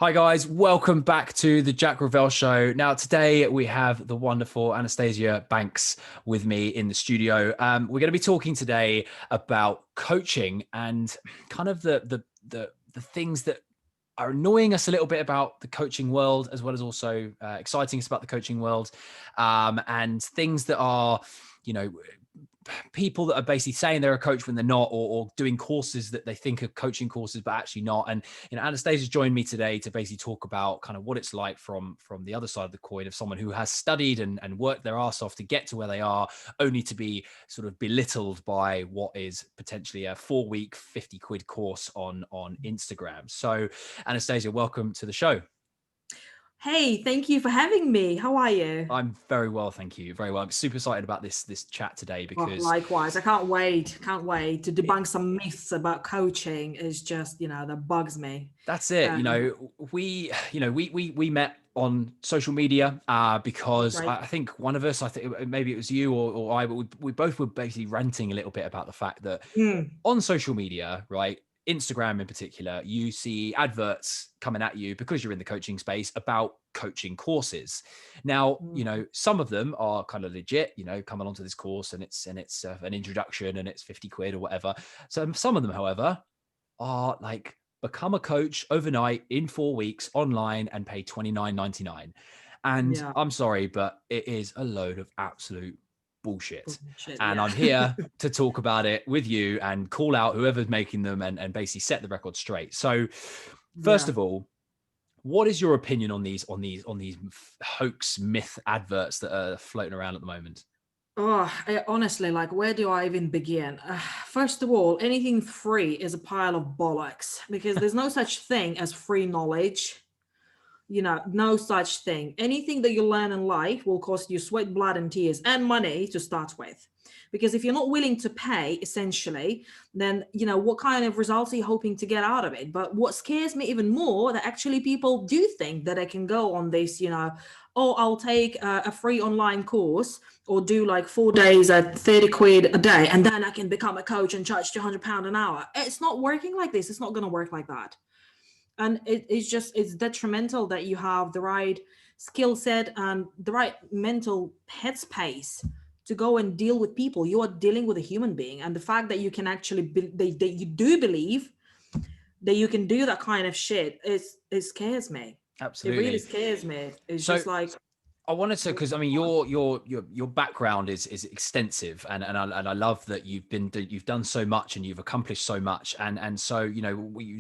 Hi guys, welcome back to the Jack Revell Show. Now today we have the wonderful Anastasia Banks with me in the studio. We're going to be talking today about coaching and kind of the things that are annoying us a little bit about the coaching world, as well as also exciting us about the coaching world, and things that are, you know, people that are basically saying they're a coach when they're not, or doing courses that they think are coaching courses but actually not. And Anastasia's joined me today to basically talk about kind of what it's like from the other side of the coin of someone who has studied and worked their ass off to get to where they are, only to be sort of belittled by what is potentially a 4-week 50 quid course on Instagram. So Anastasia, welcome to the show. Hey, thank you for having me. How are you? I'm very well, thank you. Very well. I'm super excited about this chat today Oh, because likewise. I can't wait. Can't wait to debunk some myths about coaching. Is just, that bugs me. that's it. Um, We met on social media because right. I think one of us, I think maybe it was you or I, but we both were basically ranting a little bit about the fact that Mm, on social media, right? Instagram in particular, you see adverts coming at you because you're in the coaching space about coaching courses. Now, mm. some of them are kind of legit, come along to this course and it's an introduction and it's 50 quid or whatever. So some of them, however, are like become a coach overnight in 4 weeks online and pay $29.99. And Yeah. I'm sorry, but it is a load of absolute bullshit. Bullshit. And Yeah. I'm here to talk about it with you and call out whoever's making them and basically set the record straight. So first Yeah. of all, what is your opinion on these hoax myth adverts that are floating around at the moment? Oh, honestly, like, where do I even begin? First of all, anything free is a pile of bollocks because there's no such thing as free knowledge. No such thing. Anything that you learn in life will cost you sweat, blood, and tears and money to start with. Because if you're not willing to pay, essentially, then, what kind of results are you hoping to get out of it? But what scares me even more, that actually people do think that they can go on this, oh, I'll take a free online course or do like 4 days at 30 quid a day, and then I can become a coach and charge £200 an hour. It's not working like this. It's not going to work like that. And it's detrimental that you have the right skill set and the right mental headspace to go and deal with people. You are dealing with a human being, and the fact that you can actually that you do believe that you can do that kind of shit, it scares me. It really Absolutely. scares me. It's So just like, I wanted to, because I mean, your background is extensive, and I love that you've done so much and you've accomplished so much, and so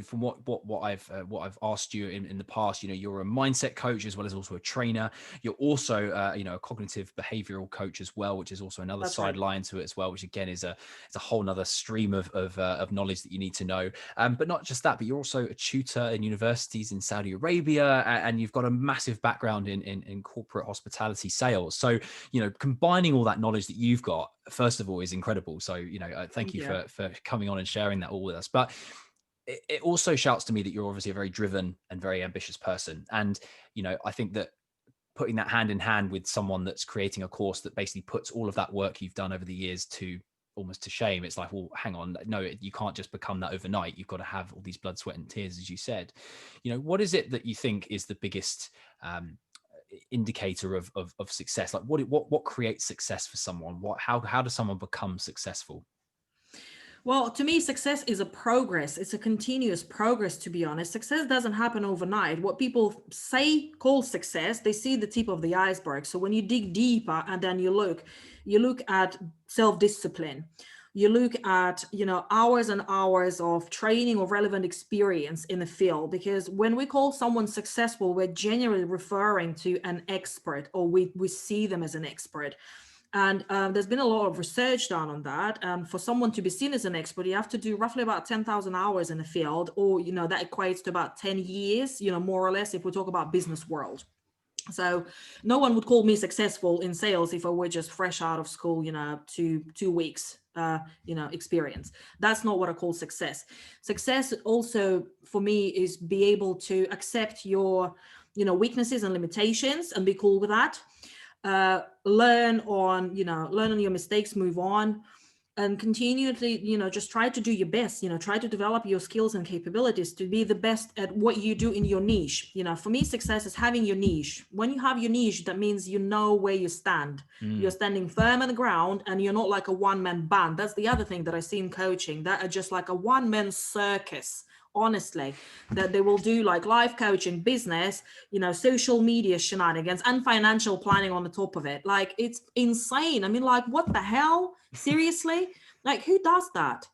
from what I've asked you in the past, you're a mindset coach as well as also a trainer. You're also a cognitive behavioral coach as well, which is also another that's right. sideline to it as well, which again is a whole nother stream of knowledge that you need to know. But not just that, but you're also a tutor in universities in Saudi Arabia, and you've got a massive background in corporate hospitality sales. So, combining all that knowledge that you've got, first of all, is incredible. So, thank Thank you you. for coming on and sharing that all with us. But it also shouts to me that you're obviously a very driven and very ambitious person. And, I think that putting that hand in hand with someone that's creating a course that basically puts all of that work you've done over the years to almost to shame. It's like, well, hang on, no, you can't just become that overnight. You've got to have all these blood, sweat, and tears, as you said. What is it that you think is the biggest indicator of success? Like what creates success for someone? How does someone become successful? Well, to me, success is a progress. It's a continuous progress, to be honest. Success doesn't happen overnight. What people call success, they see the tip of the iceberg. So when you dig deeper and then you look at self-discipline. You look at, hours and hours of training or relevant experience in the field. Because when we call someone successful, we're genuinely referring to an expert, or we see them as an expert. And there's been a lot of research done on that. And for someone to be seen as an expert, you have to do roughly about 10,000 hours in the field, or, that equates to about 10 years, more or less, if we talk about business world. So no one would call me successful in sales if I were just fresh out of school, 2 weeks, experience. That's not what I call success. Success also for me is be able to accept your, weaknesses and limitations and be cool with that. Learn on your mistakes, move on, and continually, just try to do your best, try to develop your skills and capabilities to be the best at what you do in your niche. For me, success is having your niche. When you have your niche, that means you know where you stand. You're standing firm on the ground, and you're not like a one-man band. That's the other thing that I see in coaching, that are just like a one-man circus, honestly, that they will do like life coaching, business, social media shenanigans, and financial planning on the top of it. Like, it's insane. I mean, like, what the hell? Seriously? Like, who does that?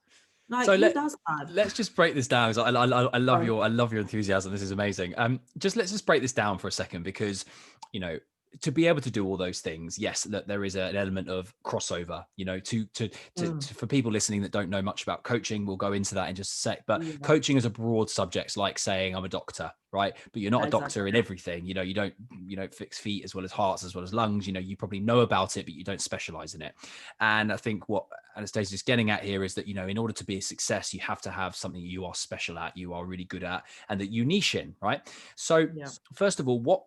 Like, So who does that? let's just break this down. 'Cause I love Sorry. your enthusiasm. This is amazing. Let's just break this down for a second, because you know to be able to do all those things, yes, that there is an element of crossover. For people listening that don't know much about coaching, we'll go into that in just a sec. But Yeah, coaching is a broad subject, like saying I'm a doctor, right? But you're not a doctor exactly. in everything. You don't fix feet as well as hearts as well as lungs. You probably know about it, but you don't specialize in it. And I think what Anastasia is getting at here is that, in order to be a success, you have to have something you are special at, you are really good at, and that you niche in, right? So Yeah. first of all, what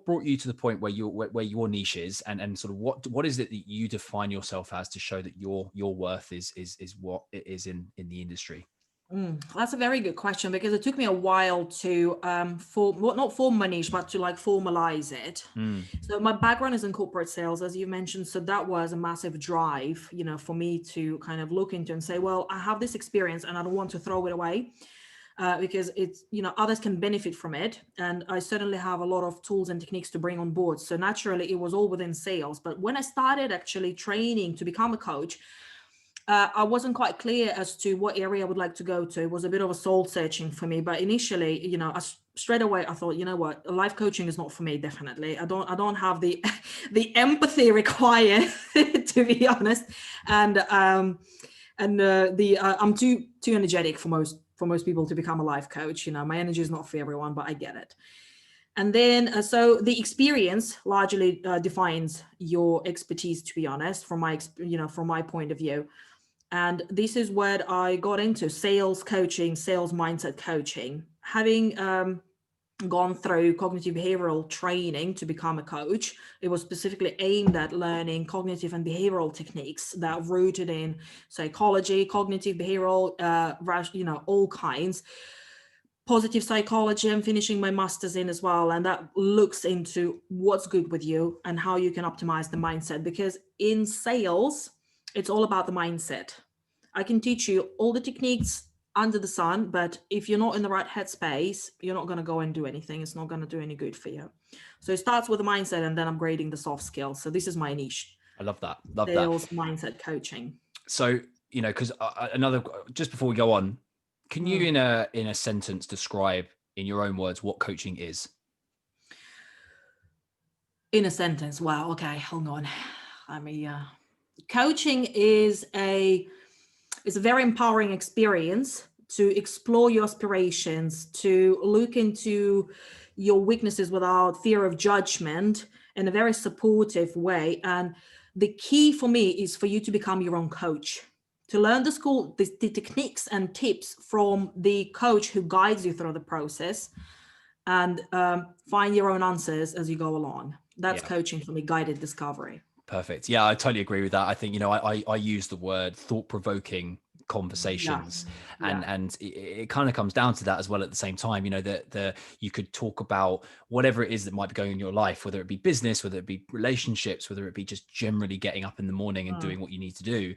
brought you to the point where your niche is, and sort of what is it that you define yourself as to show that your worth is what it is in the industry? That's a very good question, because it took me a while to not form my niche, but to like formalize it. Mm, So my background is in corporate sales, as you mentioned. So that was a massive drive, for me to kind of look into and say, well, I have this experience and I don't want to throw it away, because it's, others can benefit from it. And I certainly have a lot of tools and techniques to bring on board. So naturally, it was all within sales. But when I started actually training to become a coach, I wasn't quite clear as to what area I would like to go to. It was a bit of a soul searching for me. But initially, straight away, I thought, you know what, life coaching is not for me. Definitely, I don't have the the empathy required, to be honest, and I'm too energetic for most people to become a life coach. My energy is not for everyone, but I get it. And then, so the experience largely defines your expertise, to be honest, from my point of view. And this is what I got into: sales coaching, sales mindset coaching. Having gone through cognitive behavioral training to become a coach, it was specifically aimed at learning cognitive and behavioral techniques that are rooted in psychology, cognitive behavioral, all kinds. Positive psychology, I'm finishing my master's in as well, and that looks into what's good with you and how you can optimize the mindset, because in sales it's all about the mindset. I can teach you all the techniques under the sun, but if you're not in the right headspace, you're not going to go and do anything. It's not going to do any good for you. So it starts with the mindset, and then upgrading the soft skills. So this is my niche: I love that. Love that. sales mindset coaching. So, because another, just before we go on, can you Mm. in a sentence describe in your own words what coaching is? In a sentence. Wow. Okay. Hold on. I mean, coaching is a very empowering experience to explore your aspirations, to look into your weaknesses without fear of judgment, in a very supportive way. And the key for me is for you to become your own coach, to learn the techniques and tips from the coach who guides you through the process, and find your own answers as you go along. That's Yeah. coaching for me, guided discovery. Perfect. Yeah, I totally agree with that. I think, I use the word thought-provoking Yeah. conversations, Yeah. and it kind of comes down to that as well at the same time. That you could talk about whatever it is that might be going on in your life, whether it be business, whether it be relationships, whether it be just generally getting up in the morning and Mm. doing what you need to do.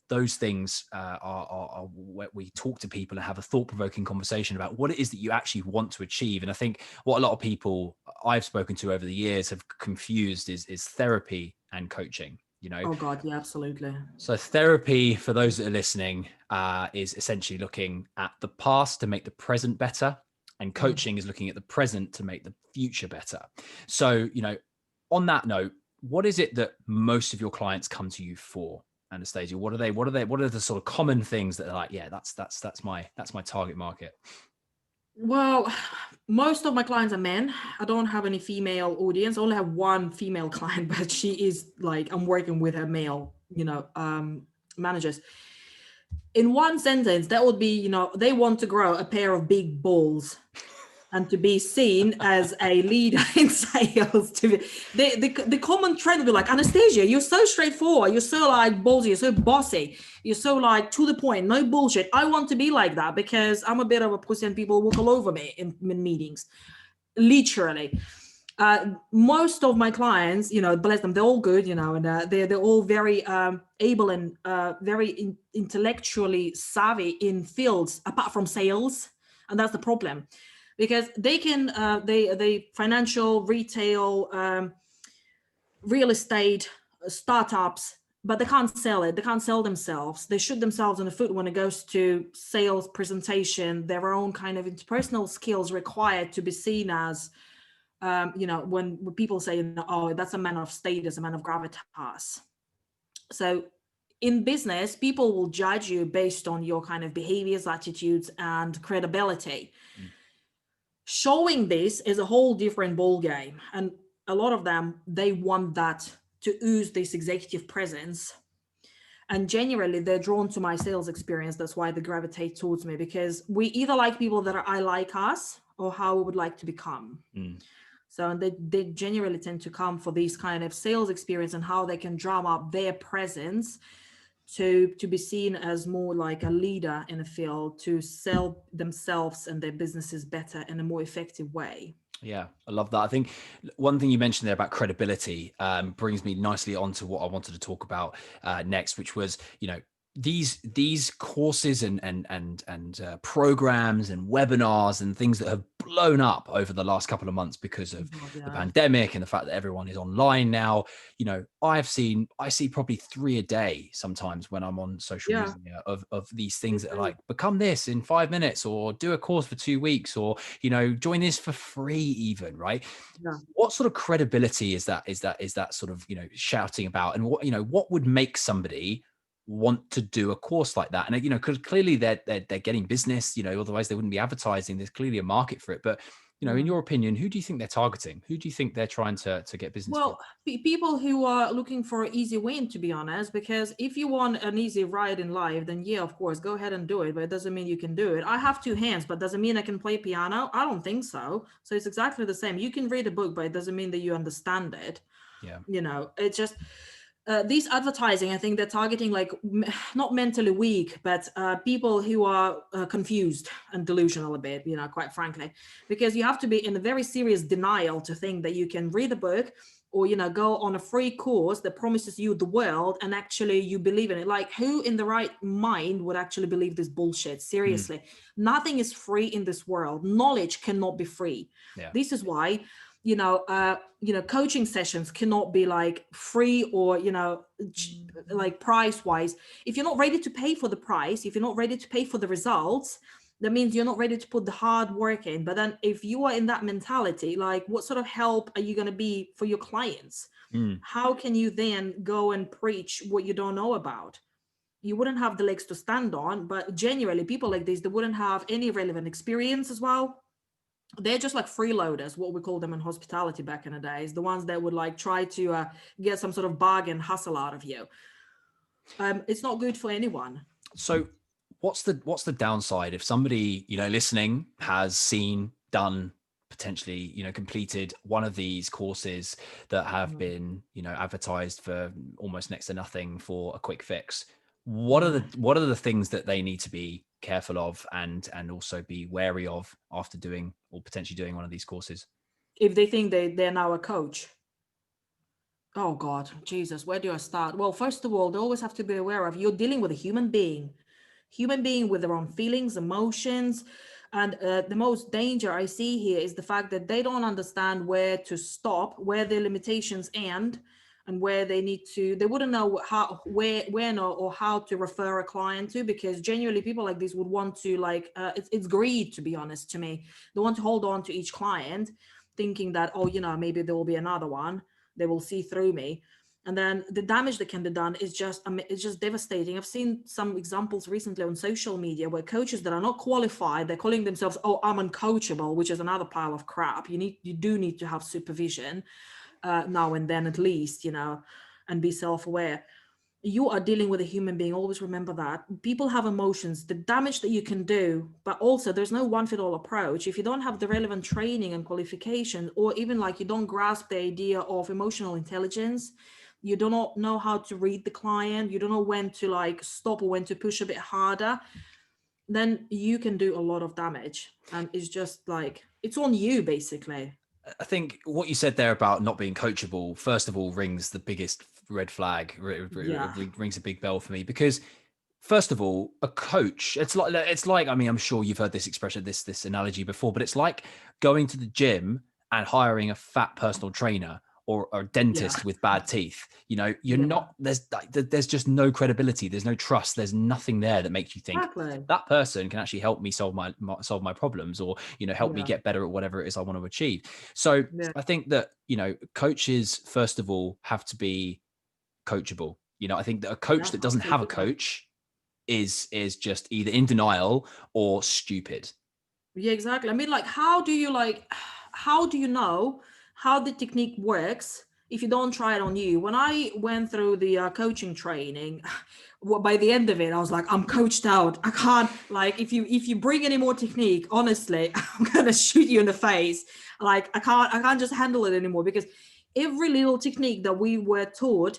Those things are where we talk to people and have a thought-provoking conversation about what it is that you actually want to achieve. And I think what a lot of people I've spoken to over the years have confused is therapy and coaching. Oh God, yeah, absolutely. So therapy, for those that are listening, is essentially looking at the past to make the present better, and Mm. coaching is looking at the present to make the future better. So, on that note, what is it that most of your clients come to you for, Anastasia? What are the sort of common things that are like, yeah, that's my target market? Well, most of my clients are men. I don't have any female audience. I only have one female client, but she is like, I'm working with her male, managers. In one sentence, that would be, they want to grow a pair of big balls. and to be seen as a leader in sales. The common trend will be like, Anastasia, you're so straightforward, you're so like ballsy, you're so bossy, you're so like to the point, no bullshit. I want to be like that because I'm a bit of a pussy and people walk all over me in meetings, literally. Most of my clients, bless them, they're all good, and they're all very able and very intellectually savvy in fields apart from sales. And that's the problem, because they can they financial, retail, real estate, startups, but they can't sell it. They can't sell themselves. They shoot themselves in the foot when it goes to sales, presentation, their own kind of interpersonal skills required to be seen as, when people say, oh, that's a man of status, a man of gravitas. So in business, people will judge you based on your kind of behaviors, attitudes, and credibility. Showing this is a whole different ball game, and a lot of them, they want that to ooze this executive presence, and generally they're drawn to my sales experience. That's why they gravitate towards me, because we either like people that are like us or how we would like to become. So they generally tend to come for these kind of sales experience and how they can drum up their presence to be seen as more like a leader in a field, to sell themselves and their businesses better in a more effective way. Yeah, I love that. I think one thing you mentioned there about credibility brings me nicely onto what I wanted to talk about next, which was, these courses and programs and webinars and things that have blown up over the last couple of months because of the pandemic and the fact that everyone is online now. I see probably 3 a day sometimes when I'm on social media of these things that are like, become this in 5 minutes, or do a course for 2 weeks, or join this for free even, right? What sort of credibility is that sort of shouting about, and what would make somebody want to do a course like that? And because clearly they're getting business, otherwise they wouldn't be advertising. There's clearly a market for it. But in your opinion, who do you think they're targeting? Who do you think they're trying to get business from? Well, people who are looking for an easy win, to be honest, because if you want an easy ride in life, then yeah, of course, go ahead and do it, but it doesn't mean you can do it. I have 2 hands, but doesn't mean I can play piano. I don't think so. So it's exactly the same. You can read a book, but it doesn't mean that you understand it. It's just these advertising, I think they're targeting like not mentally weak, but people who are confused and delusional a bit, quite frankly, because you have to be in a very serious denial to think that you can read a book or, go on a free course that promises you the world and actually you believe in it. Like, who in the right mind would actually believe this bullshit? Seriously, nothing is free in this world. Knowledge cannot be free. This is why coaching sessions cannot be like free or, like price wise. If you're not ready to pay for the price, if you're not ready to pay for the results, that means you're not ready to put the hard work in. But then if you are in that mentality, like, what sort of help are you going to be for your clients? How can you then go and preach what you don't know about? You wouldn't have the legs to stand on. But genuinely, people like this, they wouldn't have any relevant experience as well. They're just like freeloaders, what we call them in hospitality back in the days, the ones that would like try to get some sort of bargain hustle out of you. It's not good for anyone. So what's the downside if somebody, listening has done potentially, completed one of these courses that have been, advertised for almost next to nothing for a quick fix? What are the things that they need to be careful of and also be wary of after doing or potentially doing one of these courses? If they think they're now a coach. Oh God, Jesus, where do I start? Well, first of all, they always have to be aware of you're dealing with a human being with their own feelings, emotions. And the most danger I see here is the fact that they don't understand where to stop, where their limitations end, and where they wouldn't know when or how to refer a client to, because genuinely people like this would want to it's greed, to be honest. To me, they want to hold on to each client thinking that, maybe there will be another one, they will see through me. And then the damage that can be done is just devastating. I've seen some examples recently on social media where coaches that are not qualified, they're calling themselves, I'm uncoachable, which is another pile of crap. You do need to have supervision now and then, at least, and be self-aware. you are dealing with a human being. Always remember that. People have emotions, the damage that you can do, but also there's no one fit all approach. If you don't have the relevant training and qualification, or even like you don't grasp the idea of emotional intelligence, you do not know how to read the client, you don't know when to like stop or when to push a bit harder, then you can do a lot of damage. And it's just like, it's on you basically. I think what you said there about not being coachable, first of all, rings the biggest red flag. Yeah. It rings a big bell for me because, first of all, a coach. It's like. I mean, I'm sure you've heard this expression, this analogy before, but it's like going to the gym and hiring a fat personal trainer or a Yeah. dentist with bad teeth. You know, you're Yeah. not. There's just no credibility. There's no trust. There's nothing there that makes you think Exactly. that person can actually help me solve my problems, or help me Yeah. get better at whatever it is I want to achieve. So Yeah. I think that coaches first of all have to be coachable. I think that a coach Yeah. that doesn't have a Absolutely. coach is just either in denial or stupid. Yeah, exactly. I mean, like, how do you know how the technique works if you don't try it on you? When I went through the coaching training, well, by the end of it, I was like, I'm coached out. I can't, like, if you bring any more technique, honestly, I'm gonna shoot you in the face. Like, I can't just handle it anymore, because every little technique that we were taught,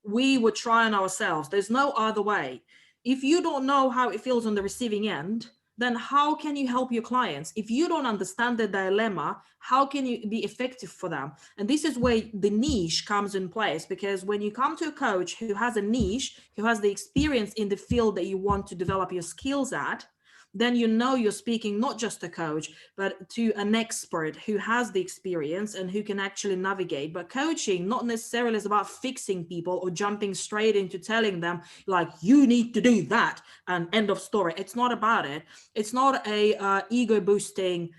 we were trying ourselves. There's no other way. If you don't know how it feels on the receiving end, then how can you help your clients? If you don't understand the dilemma, how can you be effective for them? And this is where the niche comes in place, because when you come to a coach who has a niche, who has the experience in the field that you want to develop your skills at, then you know you're speaking not just a coach, but to an expert who has the experience and who can actually navigate. But coaching not necessarily is about fixing people or jumping straight into telling them, like, you need to do that and end of story. It's not about it. It's not a ego boosting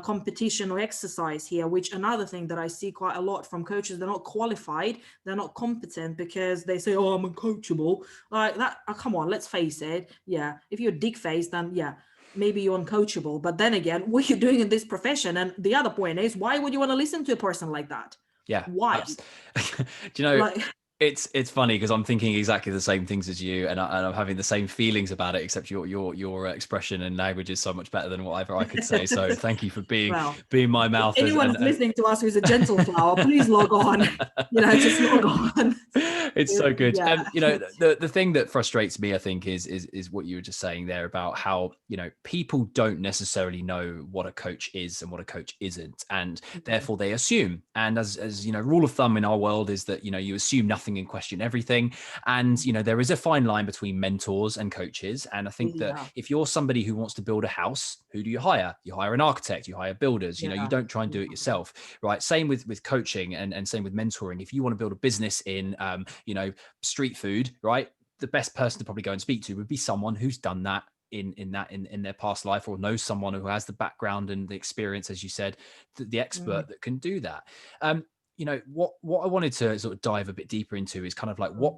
competition or exercise here, which another thing that I see quite a lot from coaches. They're not qualified, they're not competent, because they say, oh, I'm uncoachable. Like that, come on, let's face it. Yeah, if you're a dick face, then yeah, maybe you're uncoachable. But then again, what you're doing in this profession, and the other point is, why would you want to listen to a person like that? Yeah, Why? do you know? Like, It's funny because I'm thinking exactly the same things as you, and I'm having the same feelings about it. Except your expression and language is so much better than whatever I could say. So thank you for being well, being my if mouth as anyone is and listening to us who's a gentle flower, please log on. Just log on. it's so good. Yeah. The thing that frustrates me, I think, is what you were just saying there about how people don't necessarily know what a coach is and what a coach isn't, and therefore they assume. And as rule of thumb in our world is that you assume nothing and question everything. And there is a fine line between mentors and coaches. And I think that Yeah. if you're somebody who wants to build a house, who do you hire? You hire an architect, you hire builders. You Yeah. don't try and do it yourself, right? Same with coaching and same with mentoring. If you want to build a business in street food, right, the best person to probably go and speak to would be someone who's done that in their past life, or knows someone who has the background and the experience, as you said, the expert that can do that. What I wanted to sort of dive a bit deeper into is kind of like what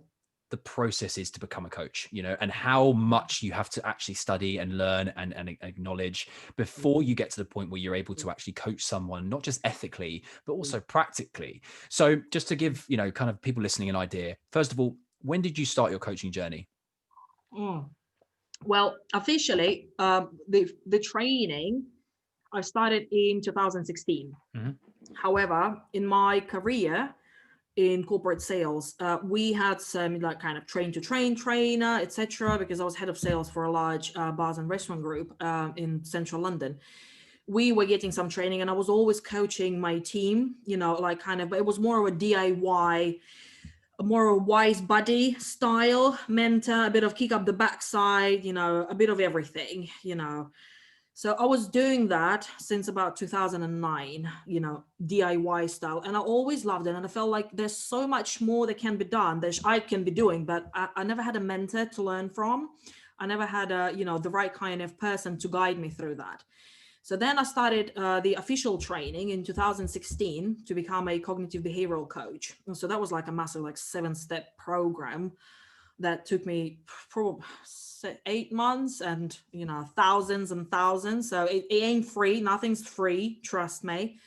the process is to become a coach, and how much you have to actually study and learn and acknowledge before you get to the point where you're able to actually coach someone, not just ethically, but also practically. So just to give, kind of people listening an idea, first of all, when did you start your coaching journey? Mm. Well, officially, the training I started in 2016. Mm-hmm. However, in my career in corporate sales, we had some like kind of train to train trainer, etc. Because I was head of sales for a large bars and restaurant group in central London. We were getting some training, and I was always coaching my team. Like kind of, it was more of a DIY, more a wise buddy style mentor, a bit of kick up the backside, a bit of everything. So I was doing that since about 2009, DIY style. And I always loved it. And I felt like there's so much more that can be done that I can be doing, but I never had a mentor to learn from. I never had the right kind of person to guide me through that. So then I started the official training in 2016 to become a cognitive behavioral coach. And so that was like a massive, like 7-step program that took me probably 8 months and, thousands and thousands. So it ain't free. Nothing's free. Trust me.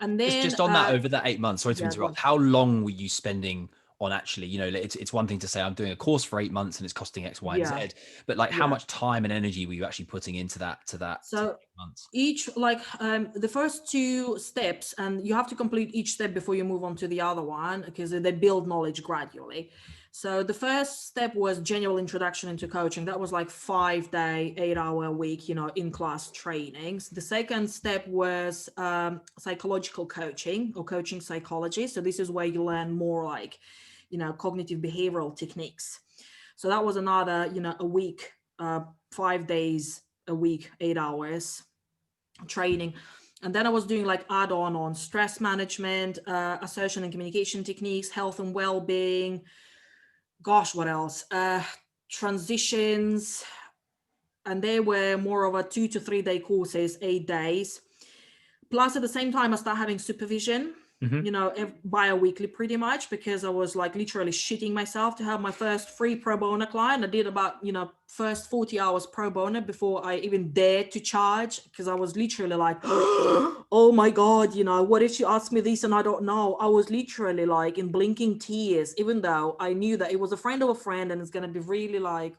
And then, Just on that, over that 8 months, sorry to yeah, go interrupt, on. how long were you spending on actually, it's one thing to say I'm doing a course for 8 months and it's costing X, Y, and Yeah, Z, but like how yeah. much time and energy were you actually putting into to So 8 months? each like the first two steps, and you have to complete each step before you move on to the other one because they build knowledge gradually. So the first step was general introduction into coaching. That was like 5 day 8 hour a week, in class trainings. The second step was psychological coaching or coaching psychology. So this is where you learn more like cognitive behavioral techniques. So that was another a week, 5 days a week, 8 hours training. And then I was doing like add-on on stress management, assertion and communication techniques, health and well-being. Gosh, what else? Transitions. And they were more of a 2 to 3 day courses, 8 days. Plus, at the same time, I started having supervision, Hmm. bi-weekly pretty much, because I was like literally shitting myself to have my first free pro bono client. I did about, first 40 hours pro bono before I even dared to charge, because I was literally like, oh my God, what if she asked me this and I don't know? I was literally like in blinking tears, even though I knew that it was a friend of a friend and it's going to be really like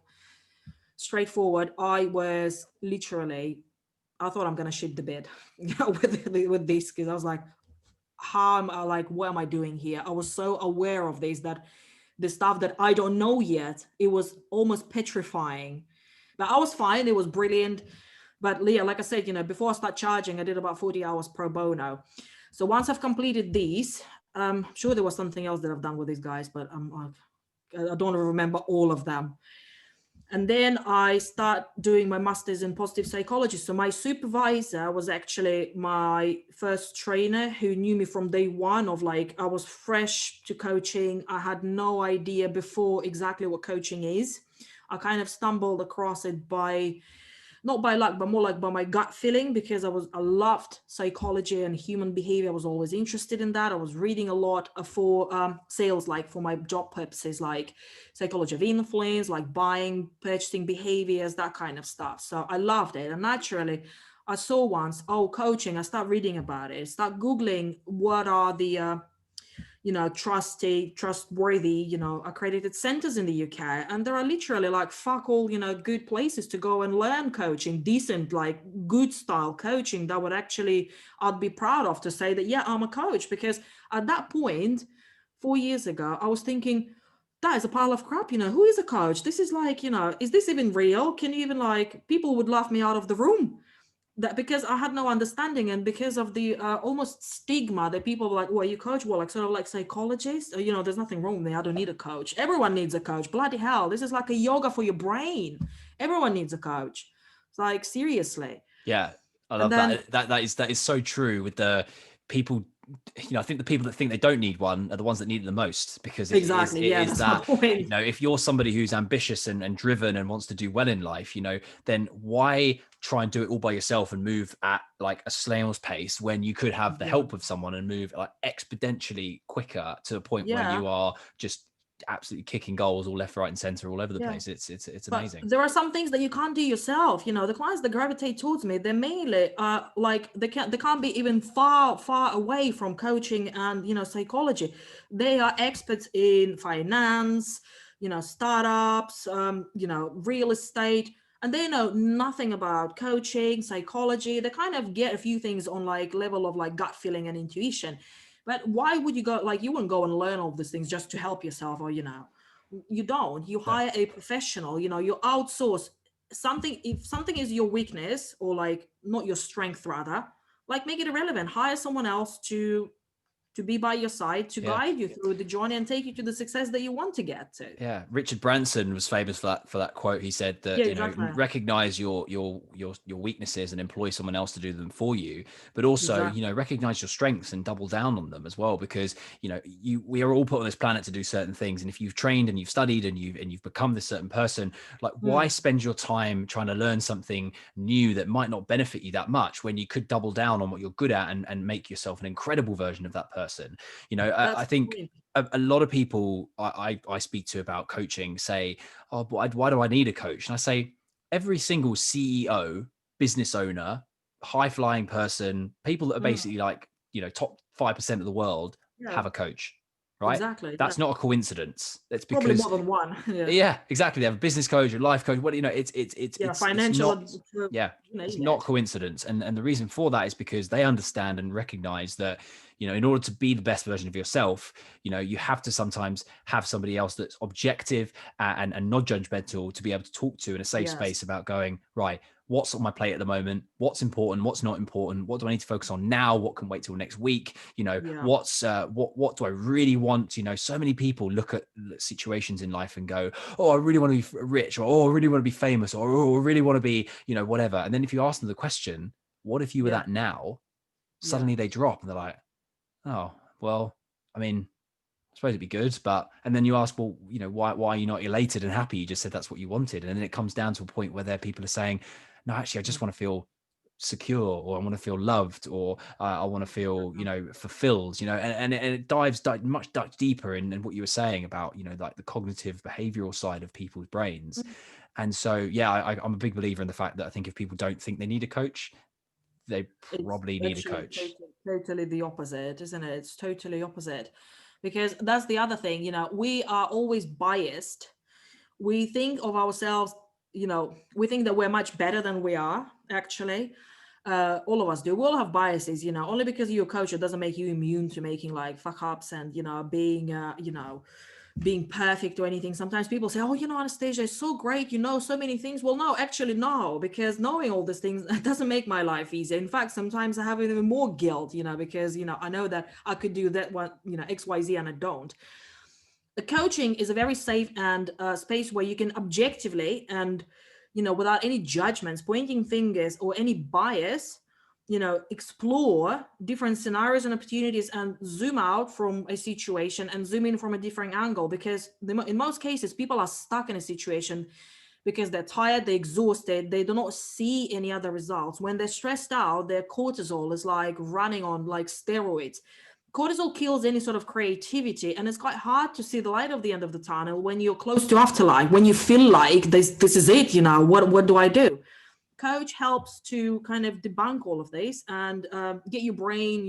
straightforward. I was literally, I thought I'm gonna shit the bed with this, because I was like, how am I, like, what am I doing here? I was so aware of this, that the stuff that I don't know yet, it was almost petrifying. But I was fine. It was brilliant. But Leah, like I said, before I start charging, I did about 40 hours pro bono. So once I've completed these, I'm sure there was something else that I've done with these guys, but I don't remember all of them. And then I start doing my master's in positive psychology. So my supervisor was actually my first trainer, who knew me from day one. Of like, I was fresh to coaching. I had no idea before exactly what coaching is. I kind of stumbled across it by, not by luck, but more like by my gut feeling, because I loved psychology and human behavior. I was always interested in that. I was reading a lot for sales, like for my job purposes, like psychology of influence, like buying, purchasing behaviors, that kind of stuff. So I loved it. And naturally, I saw once, oh, coaching. I start reading about it. Start Googling what are the trustworthy, accredited centers in the UK. And there are literally like fuck all, good places to go and learn coaching, decent, like good style coaching that would actually, I'd be proud of to say that, yeah, I'm a coach. Because at that point, 4 years ago, I was thinking, that is a pile of crap. Who is a coach? This is like, is this even real? Can you even, like, people would laugh me out of the room, that because I had no understanding, and because of the almost stigma that people were like, "Well, you coach?" Well, like sort of like psychologist, or, there's nothing wrong with me. I don't need a coach. Everyone needs a coach. Bloody hell, this is like a yoga for your brain. Everyone needs a coach. It's like, seriously. Yeah, I And love then that. That is so true with the people. I think the people that think they don't need one are the ones that need it the most, because it is exactly, it yeah, is that's my that, point. if you're somebody who's ambitious and driven and wants to do well in life, then why try and do it all by yourself and move at like a snail's pace when you could have the Yeah, help of someone and move like exponentially quicker to a point where yeah, you are just absolutely kicking goals all left, right, and center all over the yeah. place. It's But amazing. there are some things that you can't do yourself. The clients that gravitate towards me, they're mainly like they can't be even far away from coaching and psychology. They are experts in finance, startups, real estate, and they know nothing about coaching, psychology. They kind of get a few things on like level of like gut feeling and intuition. But why would you go, like, you wouldn't go and learn all these things just to help yourself, or you don't. You No. hire a professional. You outsource something. If something is your weakness, or like not your strength rather, like, make it irrelevant. Hire someone else to be by your side, to Yeah. guide you through the journey and take you to the success that you want to get to. Yeah, Richard Branson was famous for that quote. He said that, Yeah, exactly. recognize your weaknesses and employ someone else to do them for you, but also, Exactly. recognize your strengths and double down on them as well, because we are all put on this planet to do certain things, and if you've trained and you've studied and you've become this certain person, like, why Mm, spend your time trying to learn something new that might not benefit you that much when you could double down on what you're good at and make yourself an incredible version of that person? I that's the think point. a lot of people I speak to about coaching say, "Oh, but why do I need a coach?" And I say, every single CEO, business owner, high flying person, people that are Mm, basically like, top 5% of the world yeah. have a coach. right? Exactly. Yeah. That's not a coincidence. It's Probably because more than one. Yeah. yeah, exactly. They have a business coach, a life coach. What you know, Yeah. it's Financial, not. Yeah, you it's name not it. coincidence, and the reason for that is because they understand and recognize that in order to be the best version of yourself, you have to sometimes have somebody else that's objective and not judgmental to be able to talk to in a safe Yes. space about going right. What's on my plate at the moment? What's important? What's not important? What do I need to focus on now? What can wait till next week? Yeah. What do I really want? So many people look at situations in life and go, oh, I really want to be rich, or oh, I really want to be famous, or oh, I really want to be, whatever. And then if you ask them the question, what if you were Yeah. that now? Yeah. Suddenly they drop and they're like, oh, well, I mean, I suppose it'd be good, but and then you ask, well, why are you not elated and happy? You just said that's what you wanted, and then it comes down to a point where there people are saying, no, actually, I just want to feel secure, or I want to feel loved, or I want to feel, fulfilled, and it dives much deeper in what you were saying about, like the cognitive behavioral side of people's brains. Mm. And so, yeah, I'm a big believer in the fact that I think if people don't think they need a coach, they It's probably need a actually coach. totally the opposite, isn't it? It's totally opposite. Because that's the other thing, we are always biased. We think of ourselves, we think that we're much better than we are, actually. All of us do. We all have biases, only because you're a coach, it doesn't make you immune to making like fuck ups and, being perfect or anything. Sometimes people say, oh, Anastasia is so great, so many things. Well, no, actually, no, because knowing all these things doesn't make my life easier. In fact, sometimes I have even more guilt, because, I know that I could do that one, XYZ, and I don't. The coaching is a very safe and space where you can objectively and, without any judgments, pointing fingers or any bias, explore different scenarios and opportunities and zoom out from a situation and zoom in from a different angle. Because in most cases, people are stuck in a situation because they're tired, they're exhausted, they do not see any other results. When they're stressed out, their cortisol is like running on like steroids. Cortisol kills any sort of creativity, and it's quite hard to see the light of the end of the tunnel when you're close to afterlife, when you feel like this is it, what do I do? Coach helps to kind of debunk all of this and get your brain,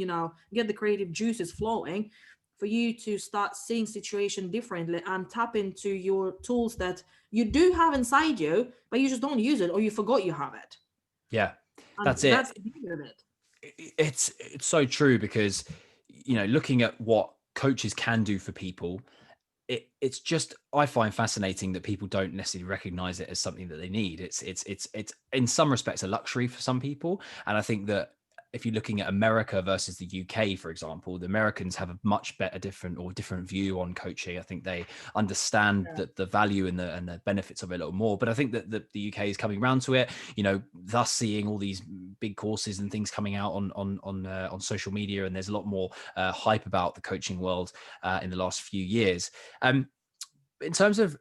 get the creative juices flowing for you to start seeing situation differently and tap into your tools that you do have inside you, but you just don't use it or you forgot you have it. Yeah, And that's it. that's the beauty of it. It's so true because looking at what coaches can do for people, it's just, I find fascinating that people don't necessarily recognize it as something that they need. It's in some respects a luxury for some people, and I think that if you're looking at America versus the UK, for example, the Americans have a much better different view on coaching. I think they understand Yeah. that the value and the benefits of it a little more. But I think that the UK is coming around to it, thus seeing all these big courses and things coming out on social media, and there's a lot more hype about the coaching world in the last few years. In terms of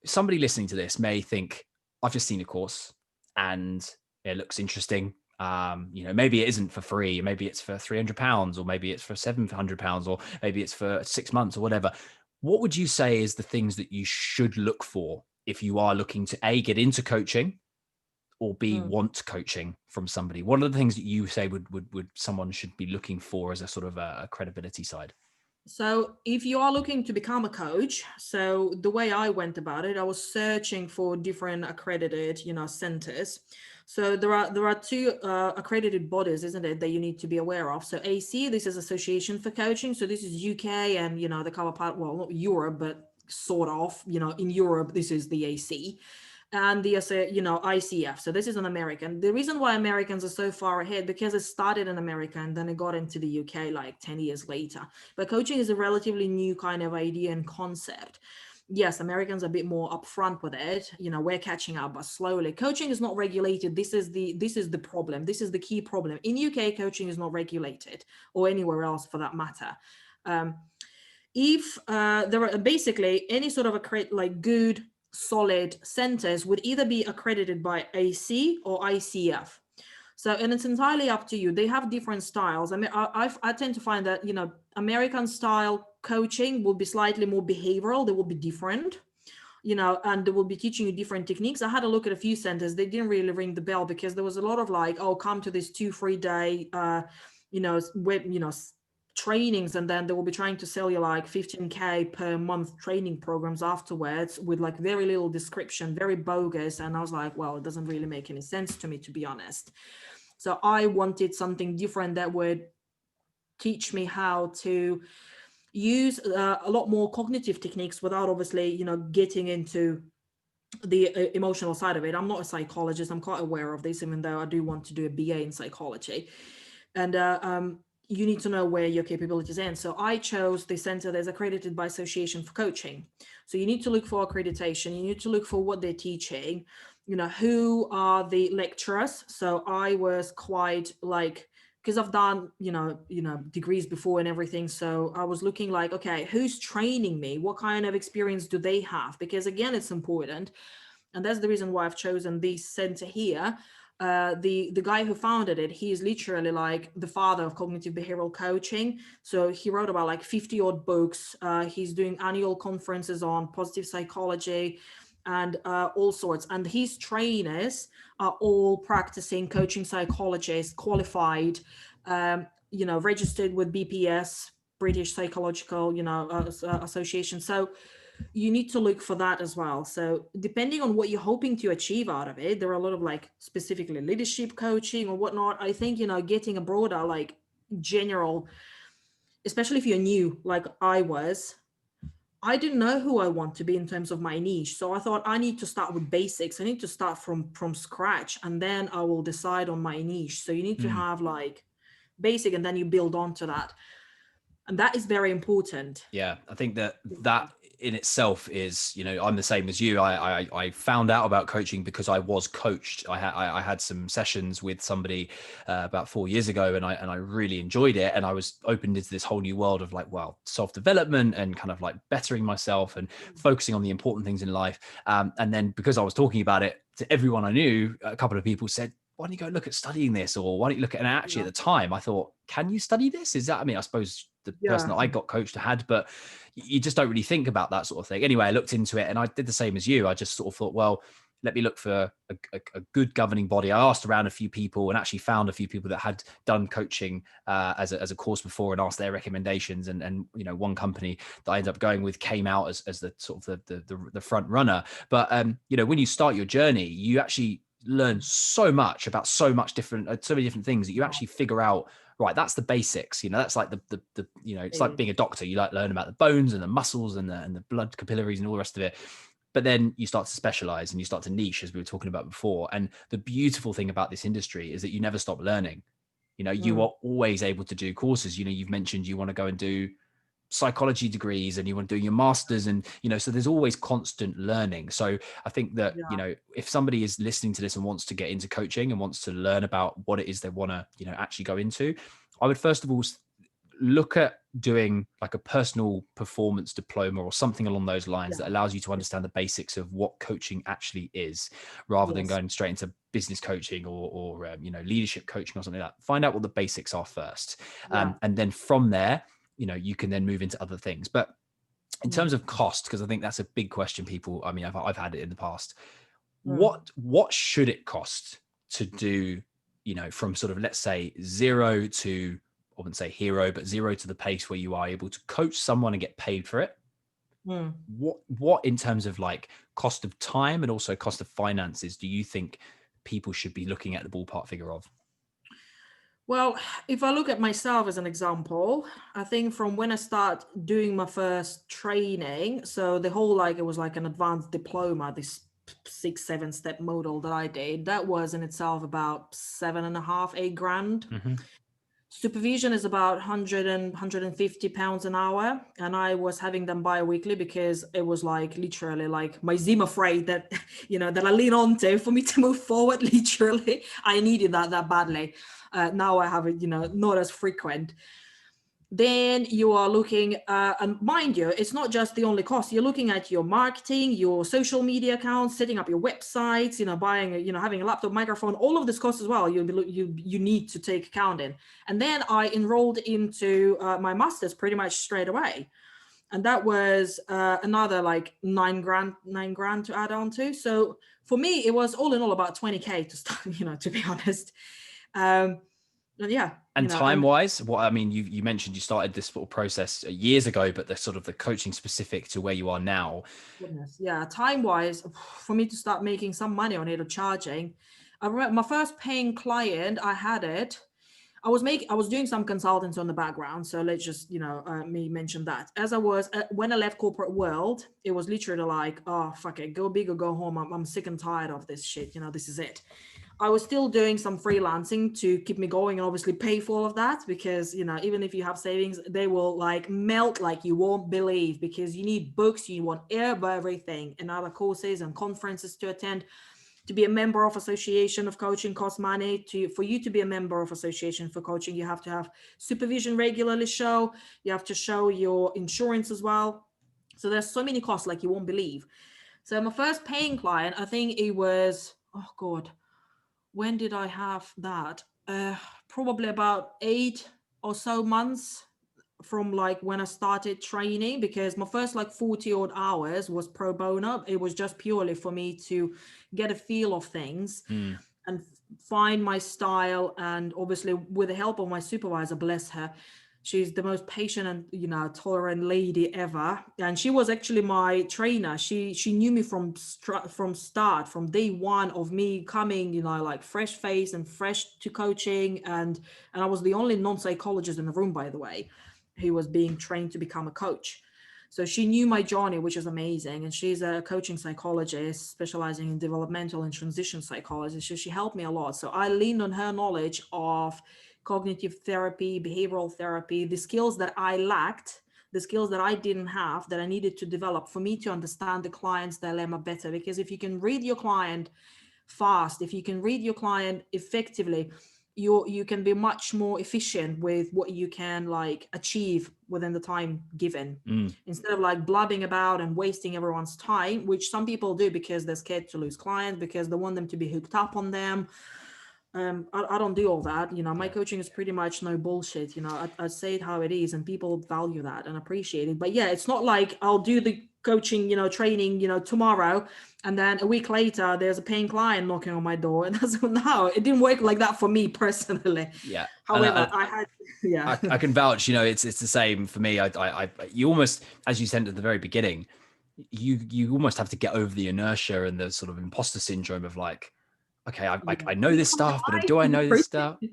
somebody listening to this may think, I've just seen a course and it looks interesting. Maybe it isn't for free. Maybe it's for £300, or maybe it's for £700, or maybe it's for 6 months or whatever. What would you say is the things that you should look for if you are looking to A, get into coaching, or B, Mm. want coaching from somebody? What are the things that you say would someone should be looking for as a sort of a credibility side? So, if you are looking to become a coach, so the way I went about it, I was searching for different accredited, centers. So there are two accredited bodies, isn't it, that you need to be aware of. So AC, this is Association for Coaching. So this is UK, and the cover part, well, not Europe, but sort of, in Europe, this is the AC. And the ICF. So this is an American. The reason why Americans are so far ahead, because it started in America and then it got into the UK like 10 years later. But coaching is a relatively new kind of idea and concept. Yes, Americans are a bit more upfront with it. We're catching up, but slowly. Coaching is not regulated. This is the problem. This is the key problem. In UK, coaching is not regulated, or anywhere else for that matter. If there are basically any sort of like good solid centers would either be accredited by AC or ICF. So, and it's entirely up to you. They have different styles. I mean, I tend to find that, American style coaching will be slightly more behavioral. They will be different, and they will be teaching you different techniques. I had a look at a few centers. They didn't really ring the bell because there was a lot of like, oh, come to this 2-3 day, web, trainings, and then they will be trying to sell you like 15K per month training programs afterwards with like very little description, very bogus. And I was like, well, it doesn't really make any sense to me, to be honest. So I wanted something different that would teach me how to use a lot more cognitive techniques without obviously, getting into the emotional side of it. I'm not a psychologist. I'm quite aware of this, even though I do want to do a BA in psychology. And you need to know where your capabilities end. So I chose the center that's accredited by Association for Coaching. So you need to look for accreditation. You need to look for what they're teaching, who are the lecturers. So I was quite like, because I've done, degrees before and everything. So I was looking like, okay, who's training me? What kind of experience do they have? Because again, it's important. And that's the reason why I've chosen this center here. The guy who founded it, he is literally like the father of cognitive behavioral coaching. So he wrote about like 50 odd books. He's doing annual conferences on positive psychology and all sorts. And his trainers are all practicing coaching psychologists, qualified, registered with BPS, British Psychological, Association. So you need to look for that as well. So depending on what you're hoping to achieve out of it, there are a lot of like specifically leadership coaching or whatnot. I think, getting a broader, like general, especially if you're new, like I didn't know who I want to be in terms of my niche. So I thought I need to start with basics. I need to start from scratch, and then I will decide on my niche. So you need to have like basic, and then you build onto that. And that is very important. Yeah, I think that in itself is, I'm the same as you. I found out about coaching because I was coached. I had some sessions with somebody about 4 years ago, and I really enjoyed it. And I was opened into this whole new world of like, well, self-development and kind of like bettering myself and focusing on the important things in life. And then because I was talking about it to everyone I knew, a couple of people said, why don't you go look at studying this? Or why don't you look at, and actually at the time I thought, can you study this? Is that, I suppose the person that I got coached had, but you just don't really think about that sort of thing. Anyway, I looked into it and I did the same as you. I just sort of thought, well, let me look for a good governing body. I asked around a few people and actually found a few people that had done coaching as a course before and asked their recommendations. And one company that I ended up going with came out as the sort of the front runner. But when you start your journey, you actually learn so much about so many different things that you actually figure out, right, that's the basics. That's like the it's like being a doctor. You like learn about the bones and the muscles and the blood capillaries and all the rest of it. But then you start to specialize and you start to niche, as we were talking about before. And the beautiful thing about this industry is that you never stop learning. You are always able to do courses. You've mentioned you want to go and do psychology degrees and you want to do your masters, and so there's always constant learning. So I think that if somebody is listening to this and wants to get into coaching and wants to learn about what it is they want to actually go into, I would first of all look at doing like a personal performance diploma or something along those lines that allows you to understand the basics of what coaching actually is, rather than going straight into business coaching or leadership coaching or something like that. Find out what the basics are first, and then from there you can then move into other things. But in terms of cost, because I think that's a big question people, I've had it in the past. What should it cost to do, from sort of, let's say, zero to, I wouldn't say hero, but zero to the pace where you are able to coach someone and get paid for it? What in terms of like cost of time and also cost of finances do you think people should be looking at the ballpark figure of? Well, if I look at myself as an example, I think from when I start doing my first training, so the whole, like, it was like an advanced diploma, this 6-7 step model that I did, that was in itself about 7.5, 8 grand. Supervision is about 100 and 150 pounds an hour. And I was having them bi-weekly because it was like literally like my Zima freight that, that I lean on to for me to move forward. Literally, I needed that badly. Now I have it, not as frequent. Then you are looking, and mind you, it's not just the only cost. You're looking at your marketing, your social media accounts, setting up your websites, buying, having a laptop, microphone, all of this cost as well. You need to take account in. And then I enrolled into my master's pretty much straight away. And that was another like 9 grand to add on to. So for me, it was all in all about 20K to start, to be honest. And yeah, And time and wise, what I mean, you mentioned you started this sort of process years ago, but the sort of the coaching specific to where you are now. goodness, yeah, time wise, for me to start making some money on it or charging, I remember my first paying client, I had it. I was doing some consultants on the background. So let's just, me mention that. As I was, when I left corporate world, it was literally like, oh, fuck it, go big or go home. I'm sick and tired of this shit. This is it. I was still doing some freelancing to keep me going and obviously pay for all of that because, even if you have savings, they will like melt like you won't believe because you need books, you want everything and other courses and conferences to attend. To be a member of association of coaching costs money. For you to be a member of association for coaching, you have to have supervision regularly show. You have to show your insurance as well. So there's so many costs like you won't believe. So my first paying client, I think it was, oh God, when did I have that? Probably about 8 or so months from like when I started training, because my first like 40 odd hours was pro bono. It was just purely for me to get a feel of things Mm. and find my style. And obviously with the help of my supervisor, bless her, she's the most patient and tolerant lady ever, and she was actually my trainer. She knew me from start, from day one of me coming, like fresh face and fresh to coaching. And I was the only non-psychologist in the room, by the way, who was being trained to become a coach. So she knew my journey, which is amazing. And she's a coaching psychologist specializing in developmental and transition psychology. So she helped me a lot. So I leaned on her knowledge of cognitive therapy, behavioral therapy, the skills that I lacked, the skills that I didn't have, that I needed to develop for me to understand the client's dilemma better. Because if you can read your client fast, if you can read your client effectively, you can be much more efficient with what you can like achieve within the time given, Mm. instead of like blabbing about and wasting everyone's time, which some people do because they're scared to lose clients, because they want them to be hooked up on them. I don't do all that. My Yeah. coaching is pretty much no bullshit. I say it how it is, and people value that and appreciate it. But yeah, it's not like I'll do the coaching, training, tomorrow, and then a week later there's a paying client knocking on my door. And that's no, it didn't work like that for me personally. Yeah. And However, I had, yeah, I can vouch, it's the same for me. You almost, as you said at the very beginning, you almost have to get over the inertia and the sort of imposter syndrome of like, okay, yeah. I know this stuff, but do I know this stuff? Yeah,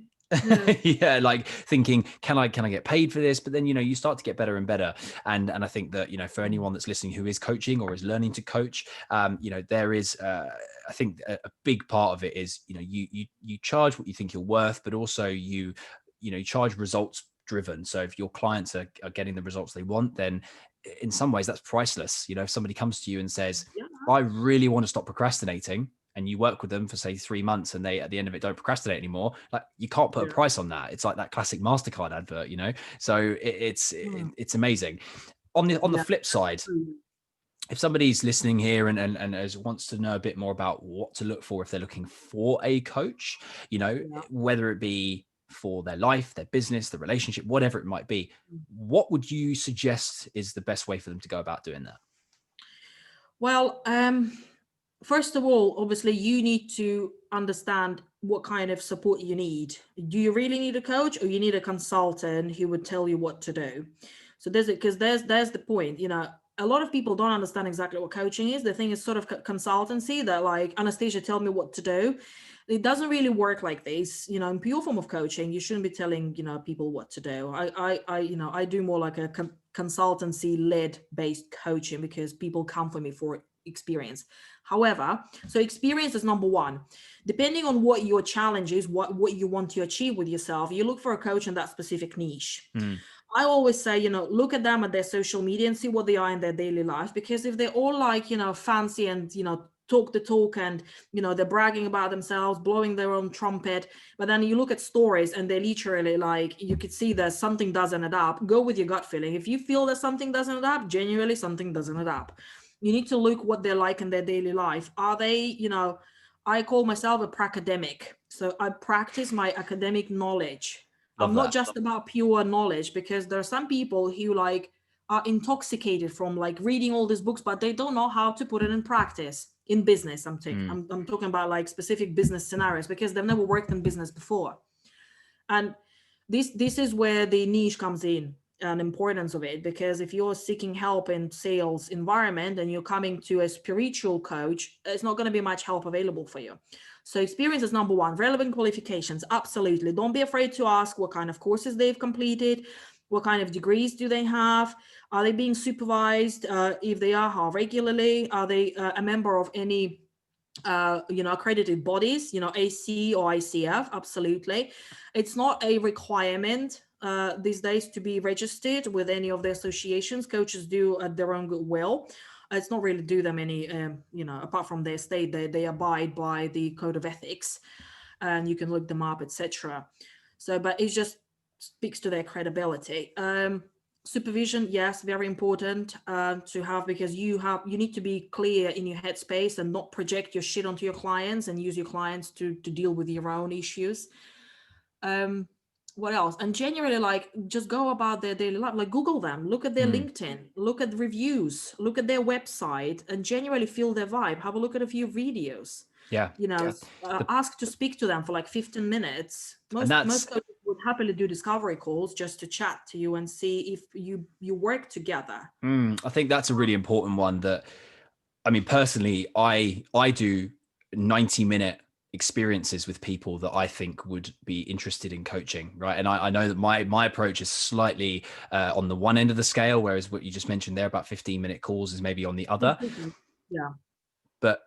Yeah, like thinking, can I get paid for this? But then you start to get better and better. And I think that for anyone that's listening who is coaching or is learning to coach, there is I think a big part of it is you charge what you think you're worth, but also you charge results driven. So if your clients are getting the results they want, then in some ways that's priceless. If somebody comes to you and says, yeah, I really want to stop procrastinating, and you work with them for say 3 months and they at the end of it don't procrastinate anymore, like you can't put a yeah. price on that. It's like that classic MasterCard advert. So Mm, it's amazing. On the yeah. flip side, if somebody's listening here and wants to know a bit more about what to look for if they're looking for a coach, Yeah. whether it be for their life, their business, the relationship, whatever it might be, what would you suggest is the best way for them to go about doing that? Well, first of all, obviously, you need to understand what kind of support you need. Do you really need a coach, or you need a consultant who would tell you what to do? So there's it, because there's the point. A lot of people don't understand exactly what coaching is. The thing is sort of consultancy, that like, Anastasia, tell me what to do. It doesn't really work like this. In pure form of coaching, you shouldn't be telling people what to do. I do more like a consultancy led based coaching, because people come for me for experience. However, so experience is number one. Depending on what your challenge is, what you want to achieve with yourself, you look for a coach in that specific niche. Mm. I always say, look at them at their social media and see what they are in their daily life. Because if they're all like, fancy and, talk the talk, and, they're bragging about themselves, blowing their own trumpet, but then you look at stories and they're literally like, you could see that something doesn't add up. Go with your gut feeling. If you feel that something doesn't add up, genuinely something doesn't add up. You need to look what they're like in their daily life. Are they, I call myself a pracademic. So I practice my academic knowledge. I'm Love not that. just about pure knowledge, because there are some people who like are intoxicated from like reading all these books, but they don't know how to put it in practice in business. I'm Mm. talking about like specific business scenarios, because they've never worked in business before. And this is where the niche comes in and importance of it, because if you're seeking help in sales environment and you're coming to a spiritual coach, it's not going to be much help available for you. So experience is number one. Relevant qualifications, absolutely. Don't be afraid to ask what kind of courses they've completed, what kind of degrees do they have, are they being supervised, if they are, how regularly, are they a member of any accredited bodies, AC or ICF. Absolutely. It's not a requirement these days to be registered with any of the associations. Coaches do at their own goodwill. It's not really do them any, apart from their state, they abide by the code of ethics, and you can look them up, etc. So, but it just speaks to their credibility. Supervision, yes, very important to have, because you need to be clear in your headspace and not project your shit onto your clients and use your clients to deal with your own issues. What else? And generally, like, just go about their daily life, like Google them, look at their LinkedIn, look at reviews, look at their website, and generally feel their vibe. Have a look at a few videos. Yeah. Ask to speak to them for like 15 minutes. Most coaches would happily do discovery calls just to chat to you and see if you work together. I think that's a really important one. That, I mean, personally, I do 90-minute experiences with people that I think would be interested in coaching, right? And I know that my approach is slightly on the one end of the scale, whereas what you just mentioned there about 15-minute calls is maybe on the other. Yeah. But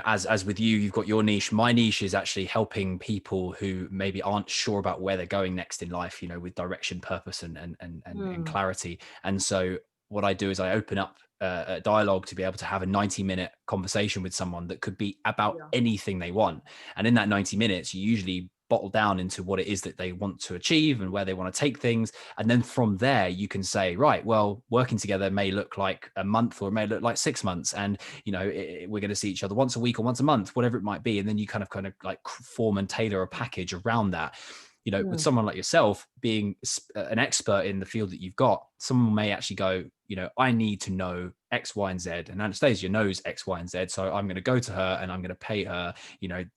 as with you, you've got your niche. My niche is actually helping people who maybe aren't sure about where they're going next in life, with direction, purpose, and clarity. And so what I do is I open up a dialogue to be able to have a 90-minute conversation with someone that could be about anything they want. And in that 90 minutes, you usually bottle down into what it is that they want to achieve and where they want to take things. And then from there, you can say, right, well, working together may look like a month, or it may look like 6 months. And, we're going to see each other once a week or once a month, whatever it might be. And then you kind of like form and tailor a package around that. With someone like yourself being an expert in the field that you've got, someone may actually go, I need to know X, Y, and Z. And Anastasia knows X, Y, and Z. So I'm going to go to her and I'm going to pay her,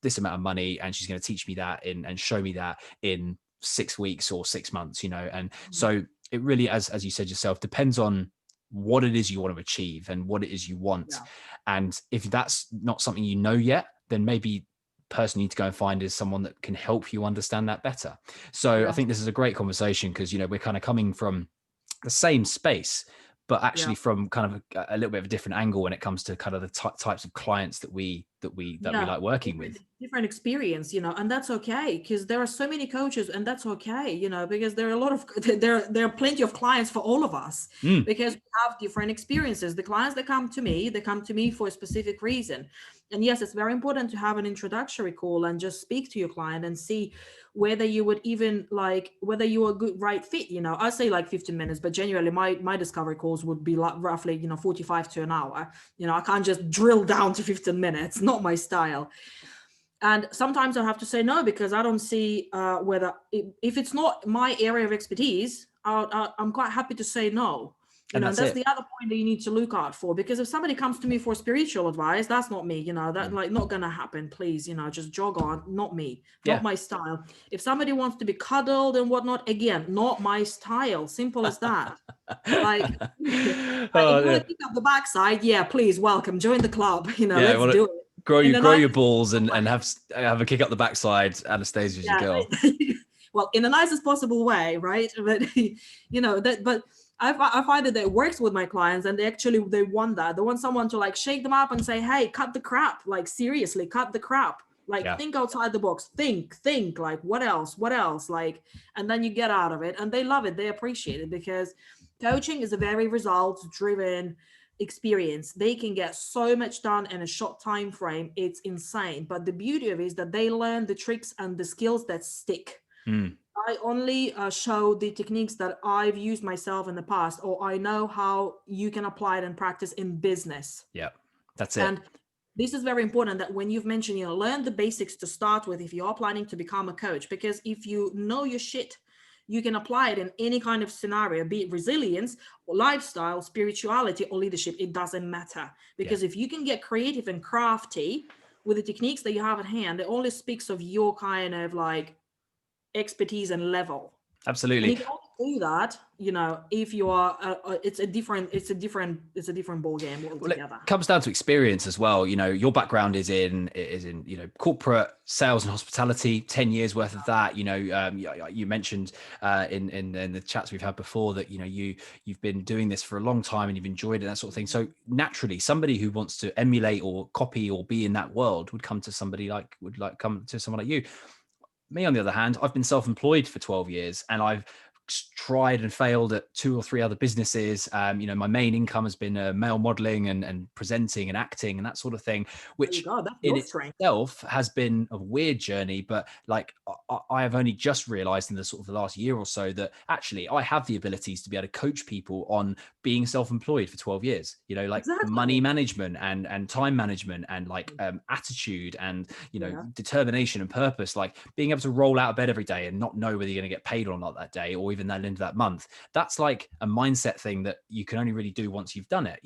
this amount of money. And she's going to teach me that and show me that in 6 weeks or 6 months, And so it really, as you said yourself, depends on what it is you want to achieve and what it is you want. Yeah. And if that's not something yet, then maybe person you need to go and find is someone that can help you understand that better. So I think this is a great conversation, because we're kind of coming from the same space, but actually from kind of a little bit of a different angle when it comes to kind of the types of clients that we like working with. Different experience, and that's okay, because there are so many coaches, and that's okay, because there are a lot of there are plenty of clients for all of us, because we have different experiences. The clients that come to me, they come to me for a specific reason. And yes, it's very important to have an introductory call and just speak to your client and see whether you would even whether you're a good right fit. I say like 15 minutes, but generally my discovery calls would be like roughly 45 to an hour. I can't just drill down to 15 minutes, not my style. And sometimes I have to say no, because I don't see whether if it's not my area of expertise, I'm quite happy to say no. And that's the other point that you need to look out for, because if somebody comes to me for spiritual advice, that's not me, that not gonna happen. Please, just jog on. Not me, not my style. If somebody wants to be cuddled and whatnot, again, not my style. Simple as that. If you want to kick up the backside, please, welcome, join the club. Let's do it. Grow your balls and have a kick up the backside. Anastasia's your girl. Well, in the nicest possible way, right? But but I find that it works with my clients, and they want that. They want someone to shake them up and say, hey, cut the crap. Seriously, cut the crap. Think outside the box. Think what else? And then you get out of it, and they love it. They appreciate it, because coaching is a very results driven experience. They can get so much done in a short time frame. It's insane. But the beauty of it is that they learn the tricks and the skills that stick. I only show the techniques that I've used myself in the past, or I know how you can apply it and practice in business. Yeah, that's it. And this is very important, that when you've mentioned, learn the basics to start with if you are planning to become a coach, because if you know your shit, you can apply it in any kind of scenario, be it resilience or lifestyle, spirituality or leadership. It doesn't matter, because if you can get creative and crafty with the techniques that you have at hand, it only speaks of your kind of expertise and level. And Absolutely. you can only do that, if you are. It's a different ball game Well, it altogether. comes down to experience as well. Your background is in corporate sales and hospitality. 10 years worth of that. You mentioned in the chats we've had before that you've been doing this for a long time and you've enjoyed it, that sort of thing. So naturally, somebody who wants to emulate or copy or be in that world would come to someone like you. Me, on the other hand, I've been self-employed for 12 years and I've tried and failed at 2 or 3 other businesses. My main income has been male modeling and presenting and acting and that sort of thing, There you which go. That's in your strength. itself has been a weird journey. But like, I have only just realized in the sort of the last year or so that actually I have the abilities to be able to coach people on being self-employed for 12 years, like money Exactly. management and time management and like attitude and, Yeah. determination and purpose, like being able to roll out of bed every day and not know whether you're going to get paid or not that day or even that end of that month. That's like a mindset thing that you can only really do once you've done it,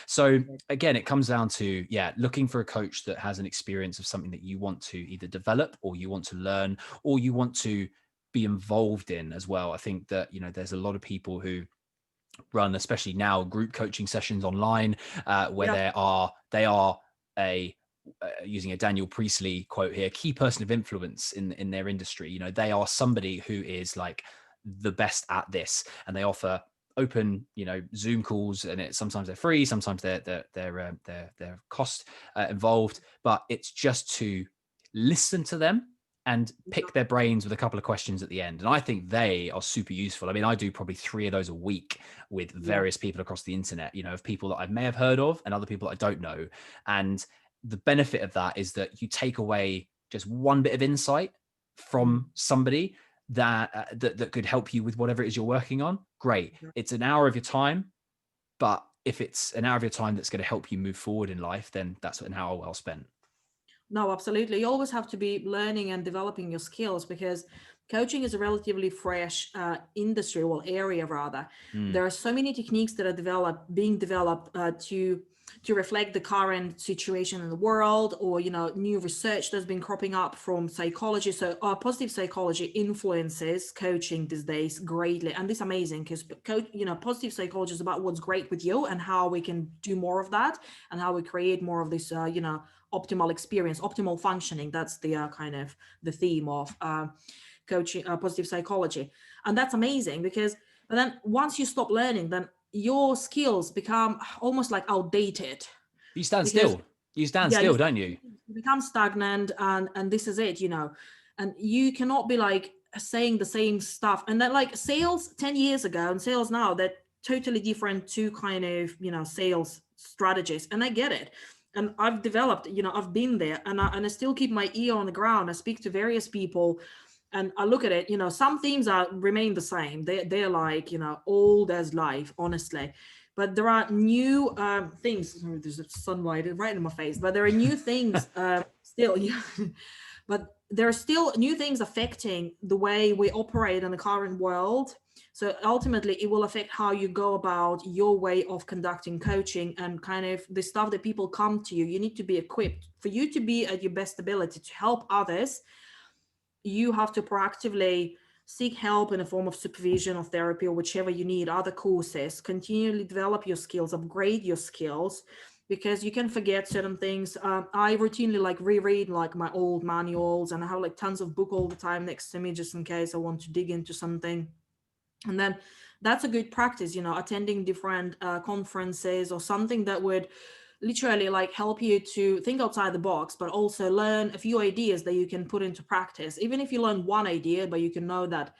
So again, it comes down to, looking for a coach that has an experience of something that you want to either develop or you want to learn or you want to be involved in as well. I think that, there's a lot of people who run, especially now, group coaching sessions online, where Yeah. they are a using a Daniel Priestley quote here, key person of influence in their industry. They are somebody who is like the best at this, and they offer open, Zoom calls, and sometimes they're free, sometimes they're cost involved, but it's just to listen to them and pick their brains with a couple of questions at the end. And I think they are super useful. I mean, I do probably 3 of those a week with Yeah. various people across the internet, of people that I may have heard of and other people that I don't know. And the benefit of that is that you take away just one bit of insight from somebody that could help you with whatever it is you're working on. Great. It's an hour of your time, but if it's an hour of your time that's going to help you move forward in life, then that's an hour well spent. No, absolutely. You always have to be learning and developing your skills because coaching is a relatively fresh industry, well, area rather. There are so many techniques that are being developed to reflect the current situation in the world, or new research that's been cropping up from psychology. So positive psychology influences coaching these days greatly, and this is amazing because positive psychology is about what's great with you and how we can do more of that and how we create more of this optimal experience, optimal functioning. That's the kind of the theme of coaching, positive psychology. And that's amazing because, but then once you stop learning, then your skills become almost like outdated You stand because still. You stand yeah, still, don't you? you become stagnant, and this is it, and you cannot be like saying the same stuff. And then like sales 10 years ago and sales now, they're totally different, two kind of sales strategies, and I get it. And I've developed, I've been there, and I still keep my ear on the ground. I speak to various people and I look at it, some themes remain the same. They're like, old as life, honestly. But there are new things. There's sunlight right in my face, but there are new things still. Yeah. But there are still new things affecting the way we operate in the current world. So ultimately, it will affect how you go about your way of conducting coaching and kind of the stuff that people come to you. You need to be equipped for you to be at your best ability to help others. You have to proactively seek help in a form of supervision or therapy or whichever you need, other courses, continually develop your skills, upgrade your skills, because you can forget certain things. I routinely like reread like my old manuals, and I have like tons of book all the time next to me just in case I want to dig into something. And then that's a good practice, attending different conferences or something that would literally like help you to think outside the box, but also learn a few ideas that you can put into practice. Even if you learn one idea, but you can know that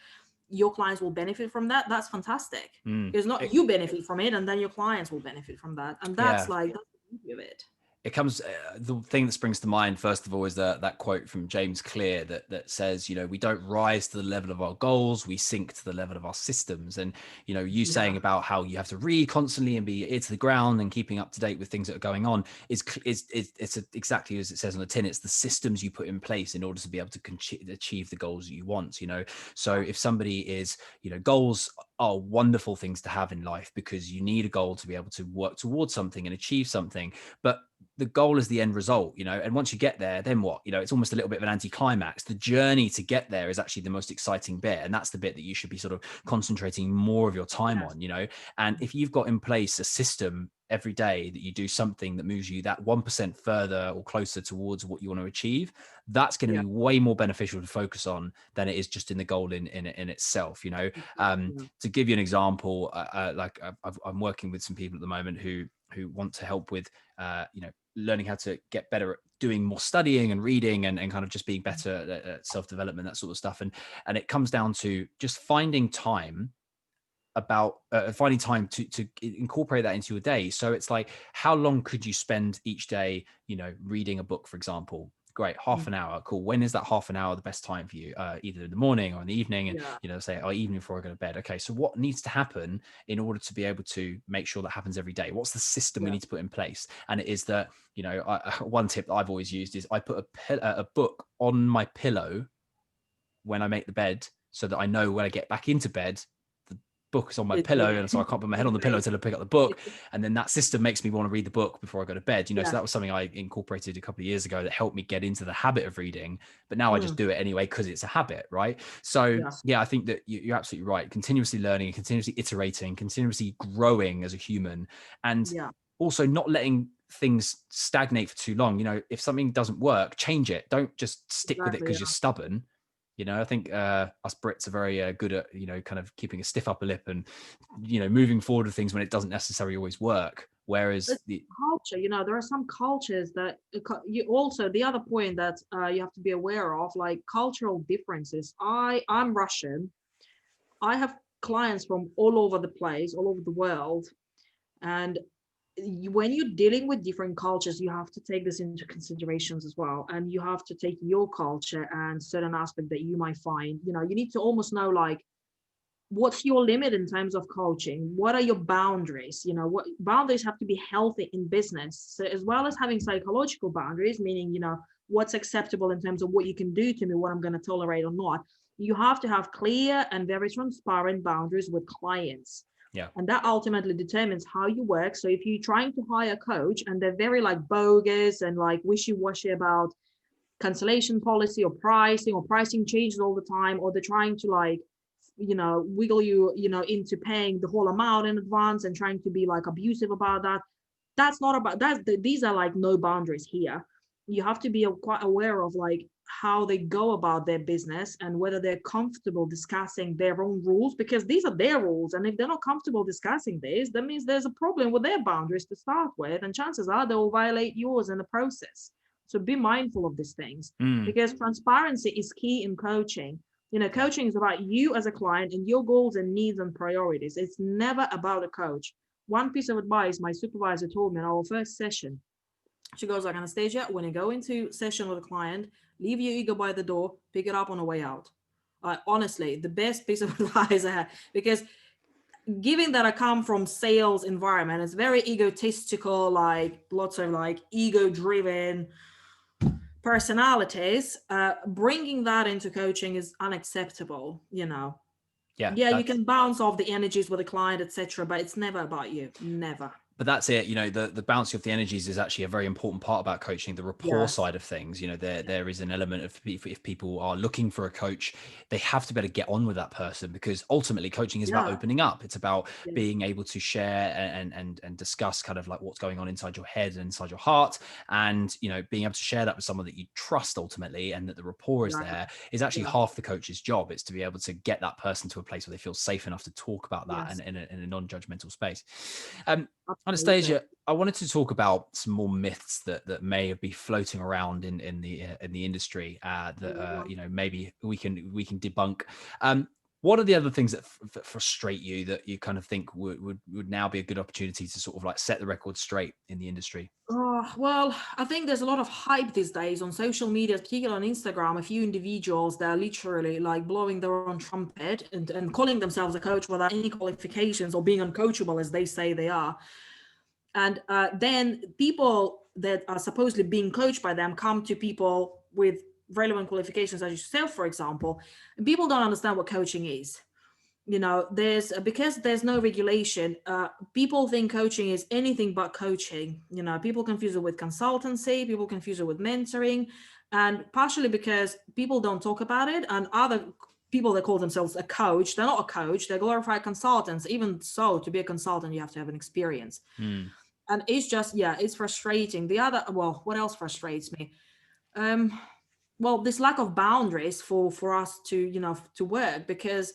your clients will benefit from that, that's fantastic. Because not you benefit from it, and then your clients will benefit from that. And that's Yeah. like, that's the beauty of it. It comes, the thing that springs to mind first of all is that quote from James Clear that says, we don't rise to the level of our goals, we sink to the level of our systems. And you saying Yeah. about how you have to read constantly and be ear to the ground and keeping up to date with things that are going on is exactly as it says on the tin. It's the systems you put in place in order to be able to achieve the goals that you want. So if somebody is, goals are wonderful things to have in life, because you need a goal to be able to work towards something and achieve something. But the goal is the end result, and once you get there, then what? It's almost a little bit of an anticlimax. The journey to get there is actually the most exciting bit. And that's the bit that you should be sort of concentrating more of your time Yes. on. And if you've got in place a system every day that you do something that moves you that 1% further or closer towards what you want to achieve, that's going to Yeah. be way more beneficial to focus on than it is just in the goal in itself. Yeah. To give you an example, I'm working with some people at the moment who want to help with learning how to get better at doing more studying and reading, and kind of just being better at self-development, that sort of stuff. And it comes down to just finding time to incorporate that into your day. So it's like, how long could you spend each day, reading a book, for example? Great, half an hour. Cool. When is that half an hour the best time for you? Either in the morning or in the evening, and Yeah. say, oh, evening before I go to bed. Okay, so what needs to happen in order to be able to make sure that happens every day? What's the system we Yeah. need to put in place? And it is that, one tip that I've always used is I put a book on my pillow when I make the bed, so that I know when I get back into bed, the book is on my It's pillow, there. and so I can't put my head In on the pillow place. until I pick up the book. And then that system makes me want to read the book before I go to bed. So Yeah. that was something I incorporated a couple of years ago that helped me get into the habit of reading. But now I just Mm. do it anyway because it's a habit, right? So Yes. yeah, I think that you're absolutely right. Continuously learning, continuously iterating, continuously growing as a human, and Yeah. also not letting things stagnate for too long. If something doesn't work, change it. Don't just stick with it Exactly. because you're stubborn. I think us Brits are very good at, kind of keeping a stiff upper lip and, moving forward with things when it doesn't necessarily always work. Whereas It's culture. There are some cultures that you also, the other point that you have to be aware of, like cultural differences. I'm Russian. I have clients from all over the place, all over the world, and when you're dealing with different cultures, you have to take this into considerations as well, and you have to take your culture and certain aspect that you might find. You need to almost know, like, what's your limit in terms of coaching? What are your boundaries? What boundaries have to be healthy in business, so as well as having psychological boundaries, meaning what's acceptable in terms of what you can do to me, what I'm going to tolerate or not. You have to have clear and very transparent boundaries with clients, yeah, and that ultimately determines how you work. So if you're trying to hire a coach and they're very like bogus and like wishy-washy about cancellation policy or pricing changes all the time, or they're trying to like wiggle you into paying the whole amount in advance and trying to be like abusive about that, that's not about that. These are like no boundaries here. You have to be quite aware of like how they go about their business and whether they're comfortable discussing their own rules, because these are their rules, and if they're not comfortable discussing this, that means there's a problem with their boundaries to start with, and chances are they will violate yours in the process. So be mindful of these things, mm, because transparency is key in coaching. yeah. Coaching is about you as a client and your goals and needs and priorities. It's never about a coach. One piece of advice my supervisor told me in our first session, she goes like, Anastasia, when you go into session with a client, leave your ego by the door, pick it up on the way out. Honestly, the best piece of advice I had, because given that I come from sales environment, it's very egotistical, like lots of like ego driven personalities. Bringing that into coaching is unacceptable. Yeah, Yeah, you that's can bounce off the energies with a client, etc., but it's never about you. Never. but that's it. The bouncing of the energies is actually a very important part about coaching, the rapport Yes. side of things. There is an element of if people are looking for a coach, they have to better get on with that person, because ultimately coaching is about Yeah. opening up. It's about Yeah. being able to share and discuss kind of like what's going on inside your head and inside your heart, and being able to share that with someone that you trust ultimately, and that the rapport is Exactly. there, is actually Yeah. half the coach's job. It's to be able to get that person to a place where they feel safe enough to talk about that, and Yes. in a non-judgmental space. um Absolutely. Anastasia, I wanted to talk about some more myths that may be floating around in the industry, that maybe we can debunk. What are the other things that frustrate you, that you kind of think would now be a good opportunity to sort of like set the record straight in the industry? Well, I think there's a lot of hype these days on social media, particularly on Instagram. A few individuals that are literally like blowing their own trumpet and calling themselves a coach without any qualifications, or being uncoachable as they say they are. And then people that are supposedly being coached by them come to people with relevant qualifications, as yourself, for example, and people don't understand what coaching is. there's because there's no regulation. People think coaching is anything but coaching. People confuse it with consultancy, people confuse it with mentoring, and partially because people don't talk about it, and other people that call themselves a coach, they're not a coach, they're glorified consultants. Even so, to be a consultant you have to have an experience. Mm. And it's just, yeah, it's frustrating. Well, what else frustrates me? um well, this lack of boundaries for us to to work, because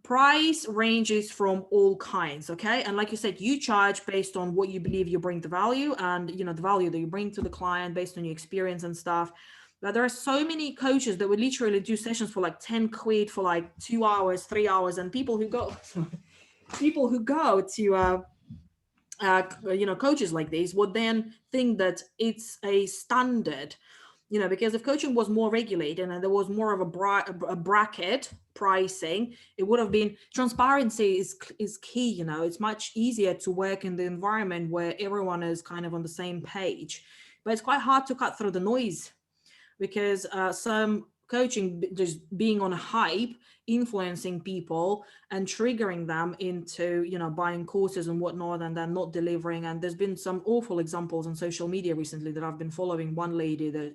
price ranges from all kinds. Okay, and like you said, you charge based on what you believe you bring the value, and the value that you bring to the client based on your experience and stuff. But there are so many coaches that would literally do sessions for like 10 quid for like 2 hours, 3 hours, and people who go to coaches like these would then think that it's a standard. Because if coaching was more regulated and there was more of a bracket pricing, it would have been transparency is key. It's much easier to work in the environment where everyone is kind of on the same page, but it's quite hard to cut through the noise, because some coaching just being on a hype, influencing people and triggering them into buying courses and whatnot, and then not delivering. And there's been some awful examples on social media recently that I've been following. One lady that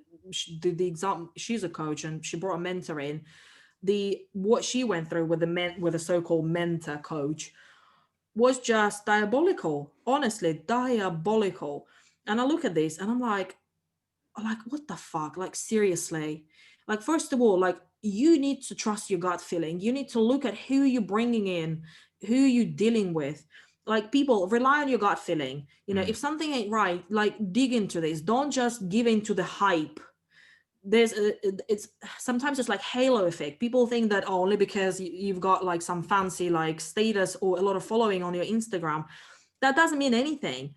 the exam, she's a coach and she brought a mentor in. The what she went through with the so-called mentor coach was just diabolical, honestly diabolical. And I look at this and I'm like, what the fuck, like seriously. Like, first of all, like, you need to trust your gut feeling. You need to look at who you're bringing in, who you're dealing with. Like, people rely on your gut feeling. Mm. If something ain't right, like, dig into this. Don't just give in to the hype. It's sometimes it's like halo effect. People think that, oh, only because you've got like some fancy like status or a lot of following on your Instagram, that doesn't mean anything.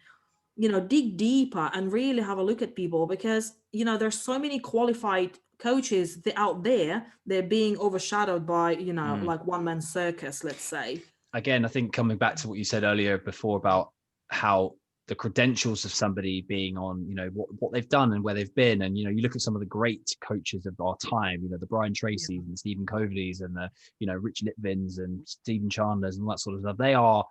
Dig deeper and really have a look at people, because there's so many qualified coaches out there. They're being overshadowed by Mm. like one man circus, let's say. Again, I think coming back to what you said earlier before about how the credentials of somebody being on, what they've done and where they've been. And, you look at some of the great coaches of our time, the Brian Yeah. Tracy's and Stephen Covey's and the, Rich Litvins and Stephen Chandler's and all that sort of stuff. They are,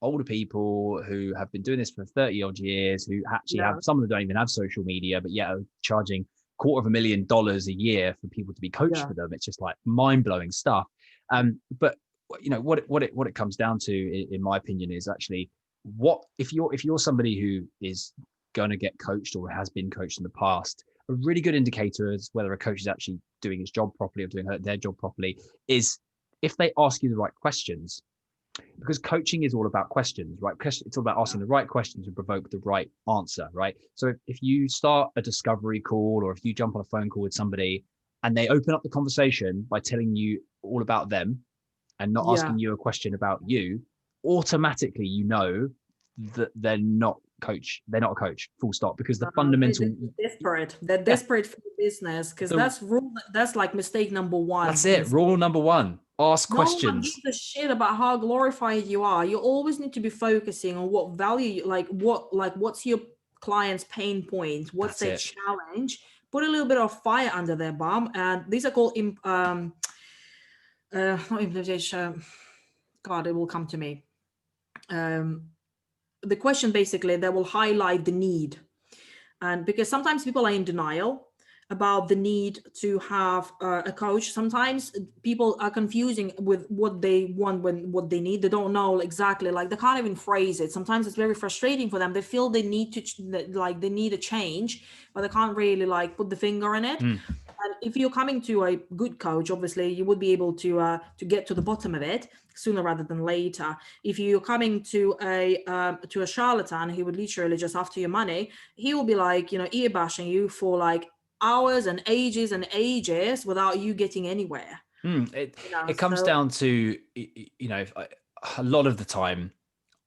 older people who have been doing this for 30 odd years, who actually have, Yeah. some of them don't even have social media, but yet are charging $250,000 a year for people to be coached Yeah. for them. It's just like mind blowing stuff. But what it comes down to, in my opinion, is actually what if you're somebody who is going to get coached or has been coached in the past. A really good indicator is whether a coach is actually doing his job properly or doing their job properly is if they ask you the right questions, because coaching is all about questions, right? It's all about asking the right questions to provoke the right answer, right? So if you start a discovery call, or if you jump on a phone call with somebody and they open up the conversation by telling you all about them and not Yeah. asking you a question about you, automatically that they're not a coach, full stop, because the fundamental, They're desperate. They're yeah, desperate for business, because the, that's like mistake number that's one in. it. Rule number one, ask No one gives questions. a shit about how glorified you are. You always need to be focusing on what value what's your client's pain point, what's That's their it. challenge. Put a little bit of fire under their bum, and these are called not implementation. God, it will come to me. Um, the question basically that will highlight the need. And because sometimes people are in denial about the need to have a coach. Sometimes people are confusing with what they want when what they need. They don't know exactly, like they can't even phrase it. Sometimes it's very frustrating for them. They feel they need to, like they need a change, but they can't really like put the finger on it. Mm. And if you're coming to a good coach, obviously you would be able to get to the bottom of it sooner rather than later. If you're coming to a charlatan who would literally just after your money, he will be like, ear bashing you for like hours and ages without you getting anywhere. It comes So down to, a lot of the time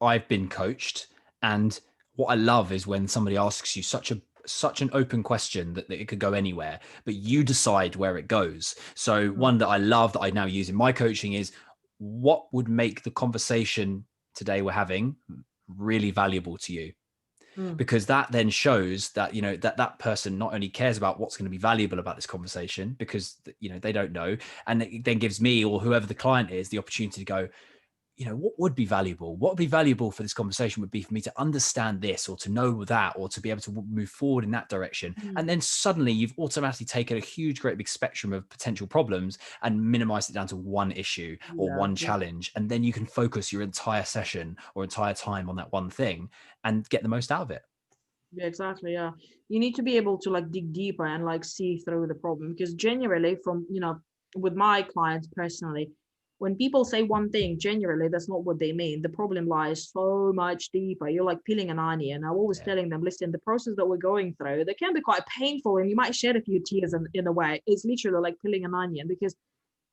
I've been coached, and what I love is when somebody asks you such an open question that it could go anywhere, but you decide where it goes. So one that I love that I now use in my coaching is, what would make the conversation today we're having really valuable to you? Mm. because that then shows that, you know, that that person not only cares about what's going to be valuable about this conversation, because, you know, they don't know, and it then gives me or whoever the client is the opportunity to go, you know, what would be valuable? What would be valuable for this conversation would be for me to understand this, or to know that, or to be able to move forward in that direction. And Mm. then suddenly you've automatically taken a huge, great big spectrum of potential problems and minimized it down to one issue or Yeah, one yeah. challenge. And then you can focus your entire session or entire time on that one thing and get the most out of it. Yeah, exactly. Yeah. You need to be able to like dig deeper and like see through the problem, because generally from, with my clients personally, when people say one thing, generally that's not what they mean. The problem lies so much deeper. You're like peeling an onion. I'm always Yeah. telling them, listen, the process that we're going through, they can be quite painful and you might shed a few tears in a way. It's literally like peeling an onion, because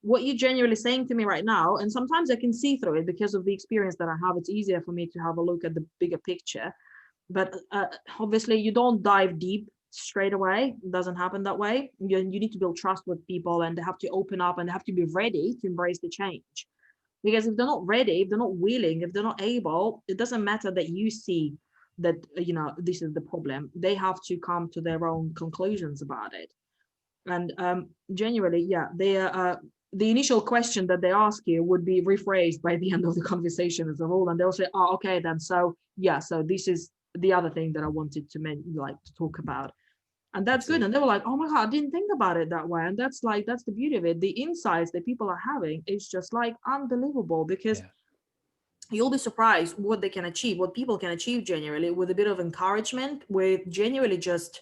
what you're genuinely saying to me right now, and sometimes I can see through it because of the experience that I have, it's easier for me to have a look at the bigger picture. But obviously you don't dive deep straight away. It doesn't happen that way. You need to build trust with people, and they have to open up, and they have to be ready to embrace the change. Because if they're not ready, if they're not willing, if they're not able, it doesn't matter that you see that this is the problem. They have to come to their own conclusions about it. And genuinely, yeah, the initial question that they ask you would be rephrased by the end of the conversation as a whole, and they'll say, "Oh, okay, then. So yeah, so this is the other thing that I wanted to to talk about," and that's good. Absolutely. And they were like, "Oh my god, I didn't think about it that way." And that's the beauty of it. The insights that people are having is just like unbelievable, because Yeah. you'll be surprised what they can achieve, what people can achieve genuinely with a bit of encouragement, with genuinely just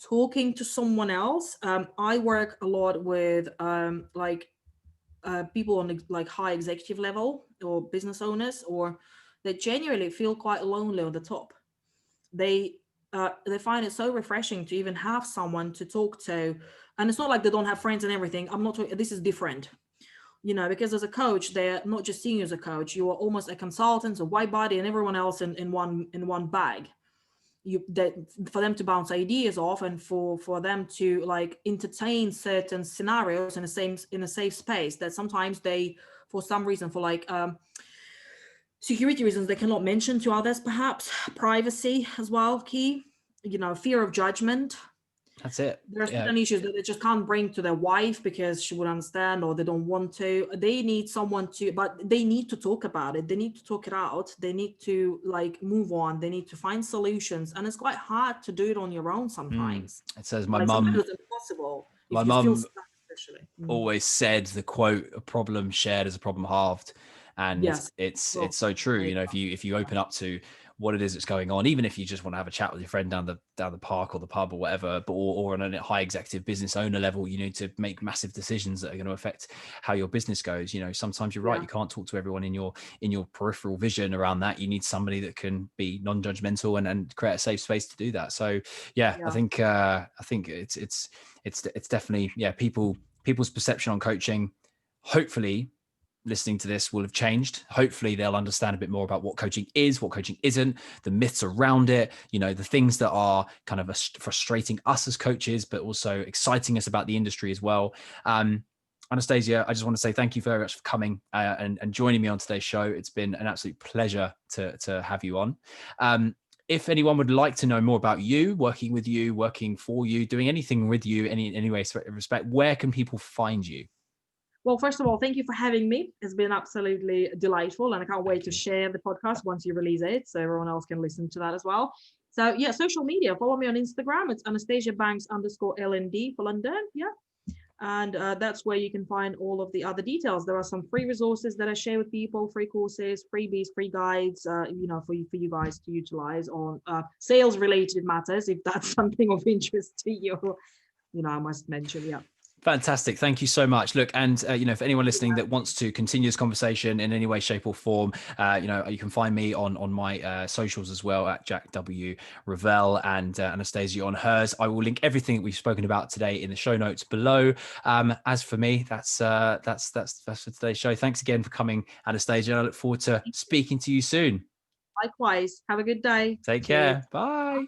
talking to someone else. I work a lot with people on like high executive level, or business owners, or they genuinely feel quite lonely on the top. They find it so refreshing to even have someone to talk to, and it's not like they don't have friends and everything. I'm not talking, this is different, because as a coach, they're not just seeing you as a coach. You are almost a consultant, a white body, and everyone else in one bag. That for them to bounce ideas off, and for them to like entertain certain scenarios in a safe space that sometimes they, for some reason, for like security reasons, they cannot mention to others, perhaps privacy as well, key, fear of judgment. That's it. There are Yeah. certain issues that they just can't bring to their wife because she would understand, or they don't want to. They need someone to, but they need to talk about it. They need to talk it out. They need to like move on. They need to find solutions. And it's quite hard to do it on your own Mm. sometimes. It says Like sometimes it's impossible my if you feel mum stuck, especially. always said the quote, a problem shared is a problem halved. And Yes. it's Well, so true. there you You know, go. if you open up to what it is that's going on, even if you just want to have a chat with your friend down the park or the pub or whatever, but or on a high executive business owner level, you need to make massive decisions that are going to affect how your business goes. You know, sometimes you're right, Yeah. you can't talk to everyone in your peripheral vision around that. You need somebody that can be non-judgmental and create a safe space to do that. So yeah, Yeah. I think it's definitely, yeah, people's perception on coaching, hopefully listening to this will have changed. Hopefully they'll understand a bit more about what coaching is, what coaching isn't, the myths around it, you know, the things that are kind of frustrating us as coaches, but also exciting us about the industry as well. Anastasia, I just want to say thank you very much for coming and joining me on today's show. It's been an absolute pleasure to have you on. If anyone would like to know more about you, working for you, doing anything with you, any way, respect, where can people find you? Well, first of all, thank you for having me. It's been absolutely delightful, and I can't wait Thank to you. share the podcast once you release it, so everyone else can listen to that as well. So yeah, social media. Follow me on Instagram. It's Anastasia Banks _LND for London. Yeah, and that's where you can find all of the other details. There are some free resources that I share with people, free courses, freebies, free guides, for you guys to utilize on sales related matters, if that's something of interest to you. I must mention, yeah. Fantastic. Thank you so much. Look, and for anyone listening that wants to continue this conversation in any way, shape, or form, you can find me on my socials as well at Jack W Revell, and Anastasia on hers. I will link everything that we've spoken about today in the show notes below. As for me, that's for today's show. Thanks again for coming, Anastasia. I look forward to speaking to you soon. Likewise. Have a good day. Take Cheers. care. Bye.